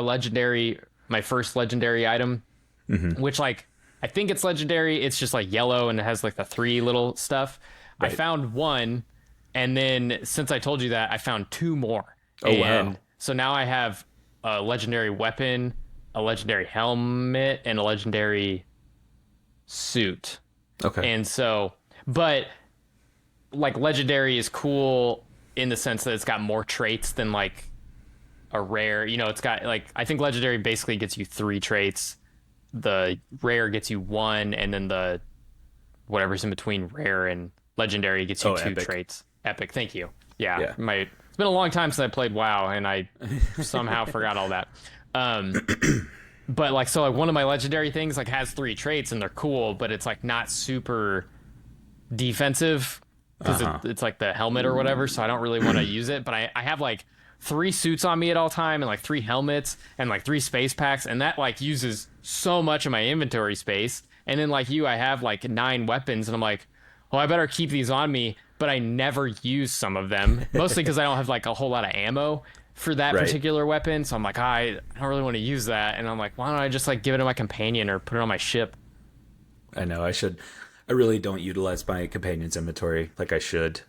my first legendary item, which like I think it's legendary. It's just like yellow and it has like the 3 little stuff. Right. I found one, and then since I told you that, I found 2 more. Oh, wow. So now I have a legendary weapon, a legendary helmet, and a legendary suit. Okay. And so, but like legendary is cool in the sense that it's got more traits than like a rare. It's got like, I think legendary basically gets you 3 traits. The rare gets you 1, and then the whatever's in between rare and legendary gets you 2 epic. Traits. Epic, thank you. Yeah. It's been a long time since I played WoW, and I somehow forgot all that. But like, so like one of my legendary things like has 3 traits, and they're cool, but it's like not super defensive because it's like the helmet or whatever. So I don't really want to use it. But I have like 3 suits on me at all time, and like 3 helmets, and like 3 space packs, and that like uses so much of my inventory space. And then like I have like 9 weapons, and I'm like, well, I better keep these on me, but I never use some of them, mostly because I don't have like a whole lot of ammo for that particular weapon. So I'm like, I don't really want to use that. And I'm like, why don't I just like give it to my companion or put it on my ship? I know I should. I really don't utilize my companion's inventory like I should.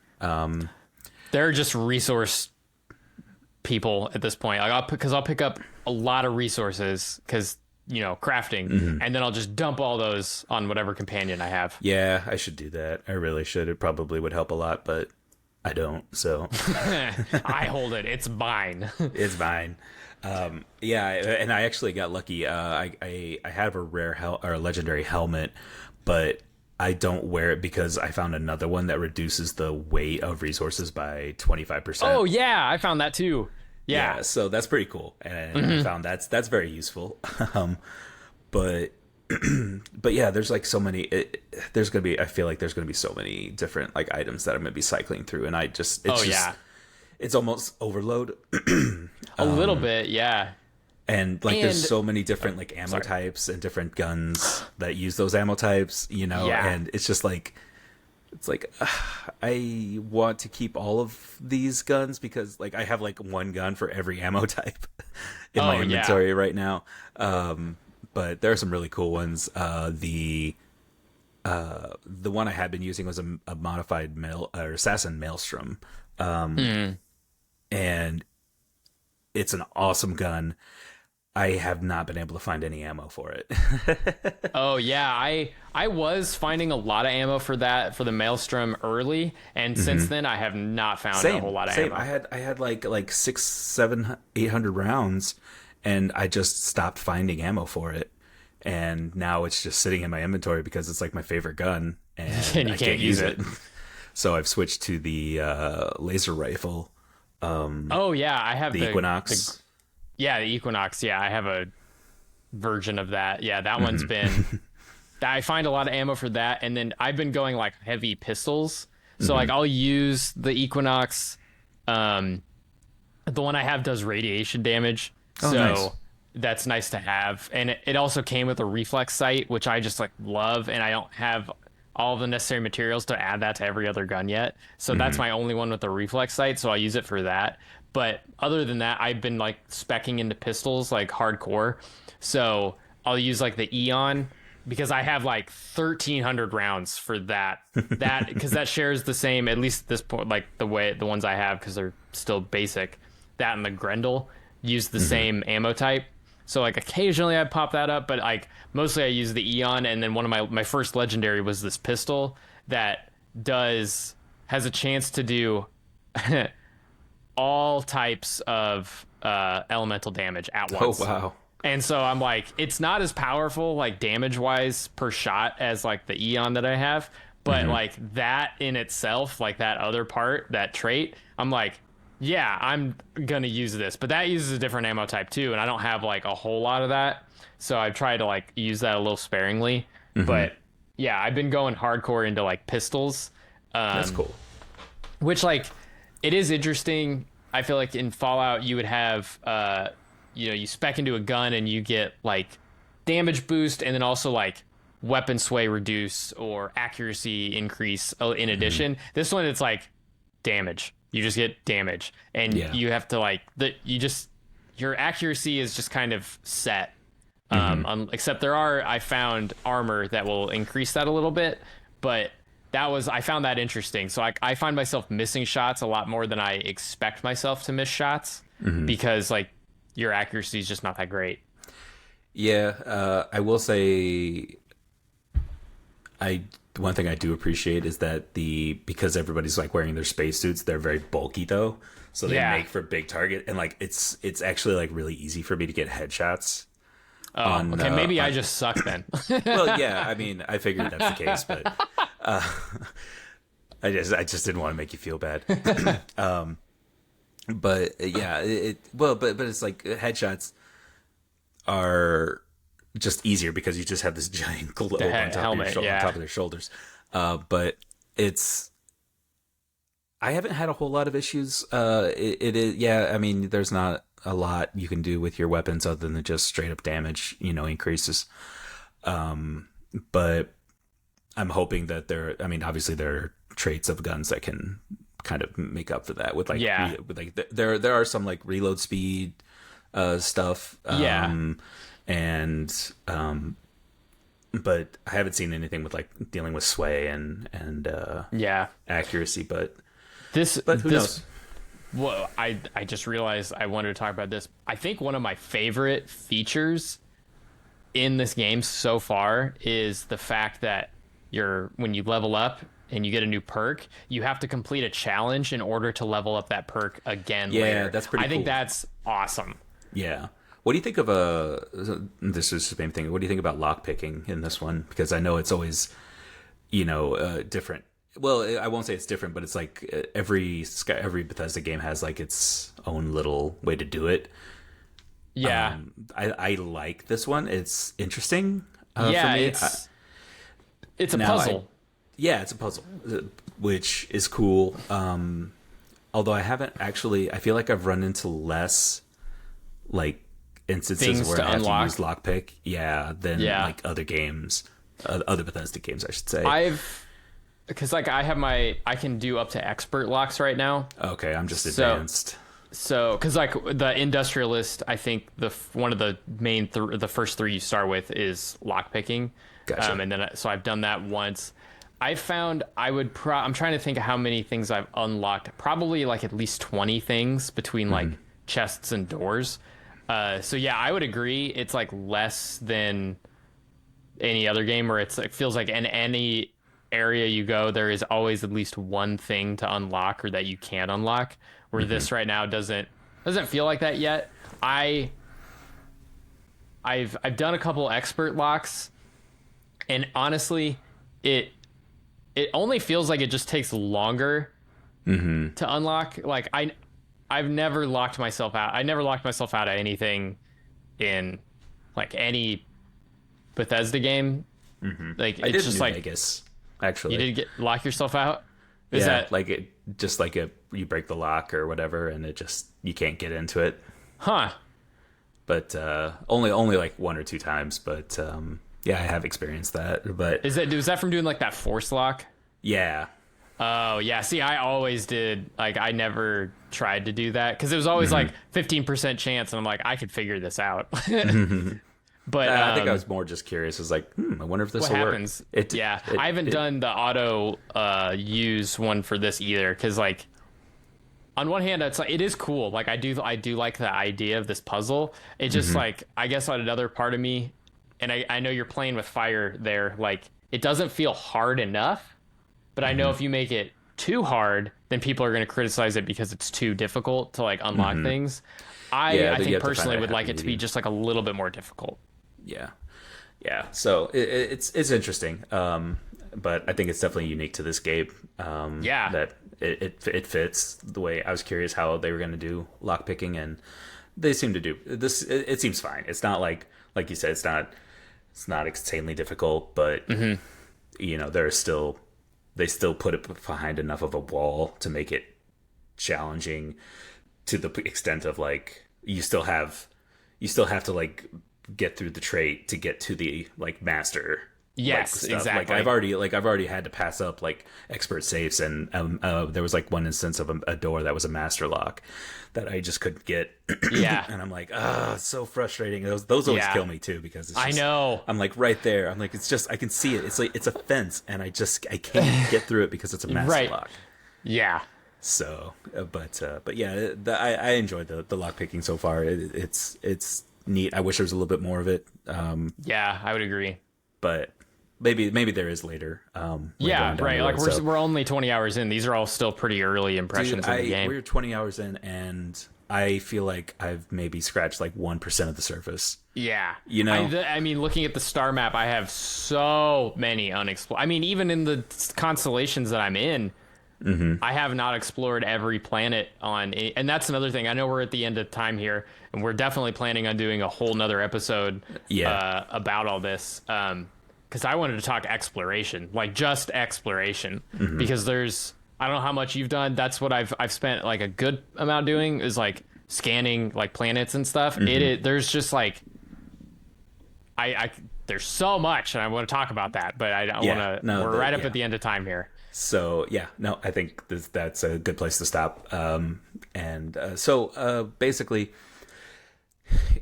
They're just resource people at this point. Like I'll pick up a lot of resources because crafting, and then I'll just dump all those on whatever companion I have. Yeah, I should do that. I really should. It probably would help a lot, but I don't. So I hold it. It's mine. It's mine. Yeah, and I actually got lucky. I have a rare or a legendary helmet, but I don't wear it because I found another one that reduces the weight of resources by 25%. Oh yeah, I found that too. Yeah, so that's pretty cool, and I found that's very useful. But yeah, there's like so many. I feel like there's gonna be so many different like items that I'm gonna be cycling through, and it's almost overload. A little bit, yeah. And like there's so many different like ammo types and different guns that use those ammo types, and it's just like. It's like, I want to keep all of these guns because like I have like 1 gun for every ammo type in my inventory right now. But there are some really cool ones. The one I had been using was a modified assassin maelstrom. And it's an awesome gun. I have not been able to find any ammo for it. Oh yeah, I was finding a lot of ammo for the Maelstrom early, and since then I have not found a whole lot of ammo. I had like 600, 700, 800 rounds, and I just stopped finding ammo for it. And now it's just sitting in my inventory because it's like my favorite gun, and you can't use it. So I've switched to the laser rifle. Oh yeah, I have the Equinox. Yeah, the Equinox. Yeah, I have a version of that. Yeah, that one's been... I find a lot of ammo for that, and then I've been going like heavy pistols. So like I'll use the Equinox. The one I have does radiation damage. Nice. That's nice to have. And it also came with a reflex sight, which I just like love, and I don't have all the necessary materials to add that to every other gun yet. So that's my only one with the reflex sight, so I'll use it for that. But other than that, I've been like speccing into pistols like hardcore. So I'll use like the Eon because I have like 1,300 rounds for that. Because that shares the same, at least at this point, like the ones I have because they're still basic. That and the Grendel use the same ammo type. So like occasionally I pop that up, but like mostly I use the Eon, and then one of my first legendary was this pistol that has a chance to do all types of elemental damage at Oh once. wow. And so I'm like, it's not as powerful like damage wise per shot as like the Eon that I have, but like that in itself, like that other part, that trait, I'm like, yeah, I'm gonna use this. But that uses a different ammo type too, and I don't have like a whole lot of that, so I've tried to like use that a little sparingly. But yeah, I've been going hardcore into like pistols. That's cool. Which like it is interesting. I feel like in Fallout you would have you spec into a gun and you get like damage boost, and then also like weapon sway reduce or accuracy increase in addition. This one, it's like damage. You just get damage, and you have to like your accuracy is just kind of set. Except I found armor that will increase that a little bit, but I found that interesting. So I find myself missing shots a lot more than I expect myself to miss shots, because like your accuracy is just not that great. Yeah, I will say, one thing I do appreciate is that because everybody's like wearing their spacesuits, they're very bulky though, so they make for big target, and like it's actually like really easy for me to get headshots. Okay, maybe I just suck then. Well, yeah, I mean, I figured that's the case, but I just didn't want to make you feel bad. But yeah, but it's like headshots are just easier because you just have this giant globe on top of their shoulders. But I haven't had a whole lot of issues. It is, yeah, I mean, there's not a lot you can do with your weapons other than just straight up damage, increases. But I'm hoping that obviously there are traits of guns that can kind of make up for that with like, there are some like reload speed, stuff. But I haven't seen anything with like dealing with sway and accuracy, but who knows? Well, I just realized I wanted to talk about this. I think one of my favorite features in this game so far is the fact that when you level up and you get a new perk, you have to complete a challenge in order to level up that perk again later. Yeah, that's pretty cool. I think that's awesome. Yeah. What do you think of this is the same thing. What do you think about lock picking in this one? Because I know it's always, different. Well, I won't say it's different, but it's like every Bethesda game has like its own little way to do it. Yeah. I like this one. It's interesting. For me. It's a puzzle. It's a puzzle, which is cool. Although I haven't actually, I feel like I've run into less like instances things where I have unlock. to use lockpick, than like other games, other Bethesda games, I should say. Because like I can do up to expert locks right now. Okay, I'm just advanced. So, because like the industrialist, I think one of the main the first three you start with is lockpicking. Gotcha. And then so I've done that once. I found I'm trying to think of how many things I've unlocked. Probably like at least 20 things between like chests and doors. So yeah, I would agree. It's like less than any other game where it feels like in any area you go, there is always at least one thing to unlock or that you can unlock. Where this right now doesn't feel like that yet. I've done a couple expert locks, and honestly, it only feels like it just takes longer to unlock. Like I've never locked myself out. I never locked myself out of anything in like any Bethesda game. Like it's I did just New like Vegas, actually. You did lock yourself out? Is that like it? Just like you break the lock or whatever, and you can't get into it. Huh? But only like one or two times. But I have experienced that. But is that from doing like that force lock? Yeah. Oh yeah. See, I always did. Like I never tried to do that because it was always like 15% chance, and I'm like, I could figure this out. But I think I was more just curious. I was like, I wonder if this will work. I haven't done the auto use one for this either, because like on one hand, it's like it is cool. Like I do like the idea of this puzzle. It just like I guess on another part of me, and I know you're playing with fire there. Like it doesn't feel hard enough, but I know if you make it too hard, then people are going to criticize it because it's too difficult to like unlock things. Yeah, I you think have to find personally a would like happy it to be medium. just like a little bit more difficult. Yeah, yeah. So it's interesting, but I think it's definitely unique to this game. Yeah. That it fits the way I was curious how they were going to do lock picking, and they seem to do this. It seems fine. It's not like you said. It's not insanely difficult, but there's still they still put it behind enough of a wall to make it challenging to the extent of like you still have to like get through the trait to get to the like master Yes, stuff. exactly. I've already had to pass up like expert safes, and there was like one instance of a door that was a master lock that I just couldn't get. Yeah. And I'm like, it's so frustrating. Those always Yeah. kill me too, because it's I just, know. I'm like right there. I'm like, it's just I can see it. It's like it's a fence, and I can't get through it because it's a master Right. lock. Yeah. So, but yeah, I enjoyed the lock picking so far. It's neat. I wish there was a little bit more of it. Yeah, I would agree. But maybe there is later. Later Yeah, on down right. the Like road. So, we're only 20 hours in. These are all still pretty early impressions dude, of the game. we're 20 hours in, and I feel like I've maybe scratched like 1% of the surface. Yeah. You know? I mean, looking at the star map, I have so many unexplored. I mean, even in the constellations that I'm in, I have not explored every planet on. And that's another thing. I know we're at the end of time here, and we're definitely planning on doing a whole nother episode about all this. Because I wanted to talk exploration, like just exploration, because I don't know how much you've done. That's what I've spent like a good amount doing is like scanning like planets and stuff. There's just like there's so much, and I want to talk about that, but I don't want to. We're right up at the end of time here. So yeah, no, I think that's a good place to stop. So basically,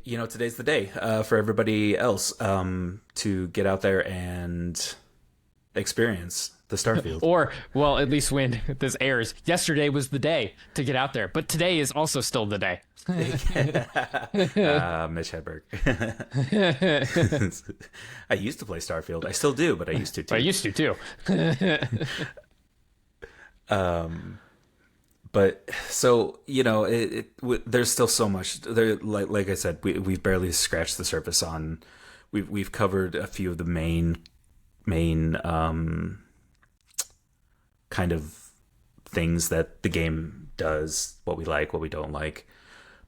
today's the day for everybody else to get out there and experience the Starfield. Or, well, at least when this airs, yesterday was the day to get out there, but today is also still the day. Mitch Hedberg. I used to play Starfield. I still do, but I used to too. I used to too. But so there's still so much there. Like I said, we've barely scratched the surface on. We've covered a few of the main kind of things that the game does, what we like, what we don't like.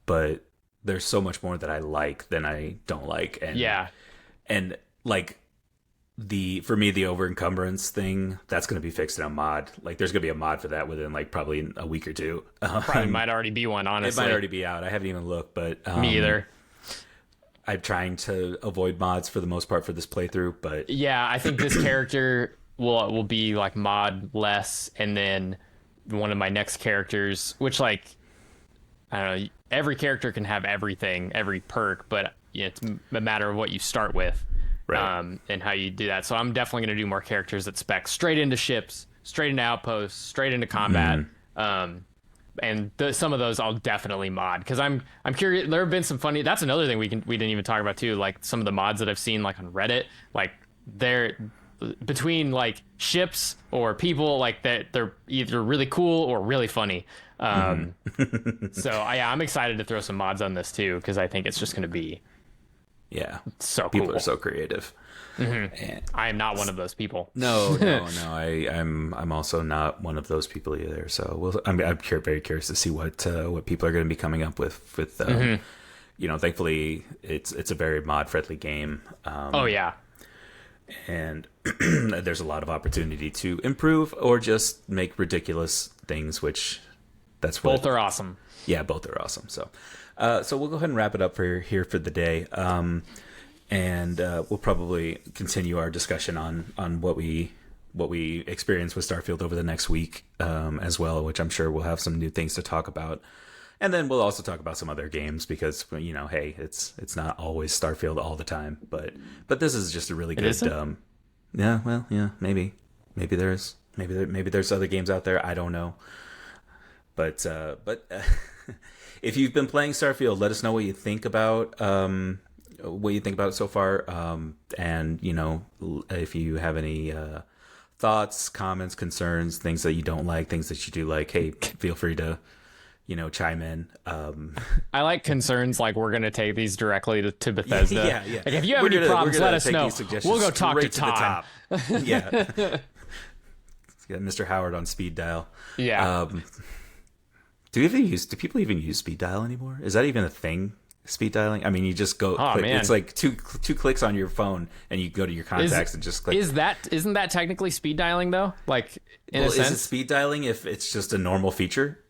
But there's so much more that I like than I don't like, and like. For me, the over encumbrance thing, that's going to be fixed in a mod. Like there's going to be a mod for that within like probably a week or two. Probably might already be one, honestly. It might already be out. I haven't even looked, but me either. I'm trying to avoid mods for the most part for this playthrough, but yeah, I think this character will be like mod less, and then one of my next characters, which like I don't know, every character can have everything, every perk, but it's a matter of what you start with. Right. And how you do that. So I'm definitely going to do more characters that spec straight into ships, straight into outposts, straight into combat. And some of those I'll definitely mod because I'm curious. There have been some funny. That's another thing we didn't even talk about too. Like some of the mods that I've seen like on Reddit, like they're between like ships or people like that. They're either really cool or really funny. So I'm excited to throw some mods on this too because I think it's just going to be. Yeah, so people cool. are so creative. And I am not one of with No. I'm also not one of those people either. So I'm very curious to see what people are going to be coming up with. Thankfully it's a very mod friendly game. And there's a lot of opportunity to improve or just make ridiculous things, which that's what both are awesome. Yeah, both are awesome. So we'll go ahead and wrap it up for the day. And we'll probably continue our discussion on what we experience with Starfield over the next week as well, which I'm sure we'll have some new things to talk about. And then we'll also talk about some other games because hey, it's not always Starfield all the time, but this is just a really good maybe there's other games out there, I don't know. But if you've been playing Starfield, let us know what you think about it so far. And if you have any thoughts, comments, concerns, things that you don't like, things that you do like, hey, feel free to chime in. I like concerns like we're gonna take these directly to Bethesda. Yeah. Like if you have any problems, let us know. We'll go talk to the Todd. top. Yeah. Got Mr. Howard on speed dial. Yeah. Do people even use speed dial anymore? Is that even a thing? Speed dialing? I mean, you just go. Oh, click. man. It's like two clicks on your phone, and you go to your contacts and just click. Isn't that technically speed dialing though? Like in a sense, is it speed dialing if it's just a normal feature?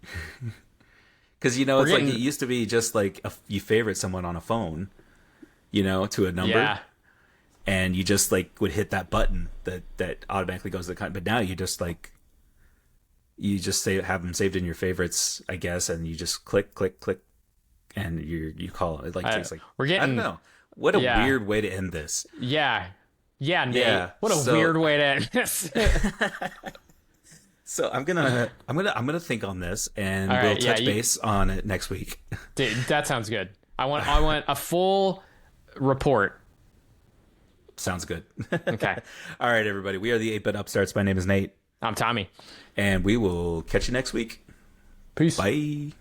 Because like it used to be just like you favorite someone on a phone, to a number. Yeah. And you just like would hit that button that automatically goes to the but now you just have them saved in your favorites, I guess, and you just click, and you call it. It takes we're getting. I don't know. What a weird way to end this. Yeah, Nate. Yeah. What a weird way to end this. So I'm gonna think on this, and we'll touch base on it next week. Dude, that sounds good. I want a full report. Sounds good. Okay. All right, everybody. We are the 8-Bit Upstarts. My name is Nate. I'm Tommy. And we will catch you next week. Peace. Bye.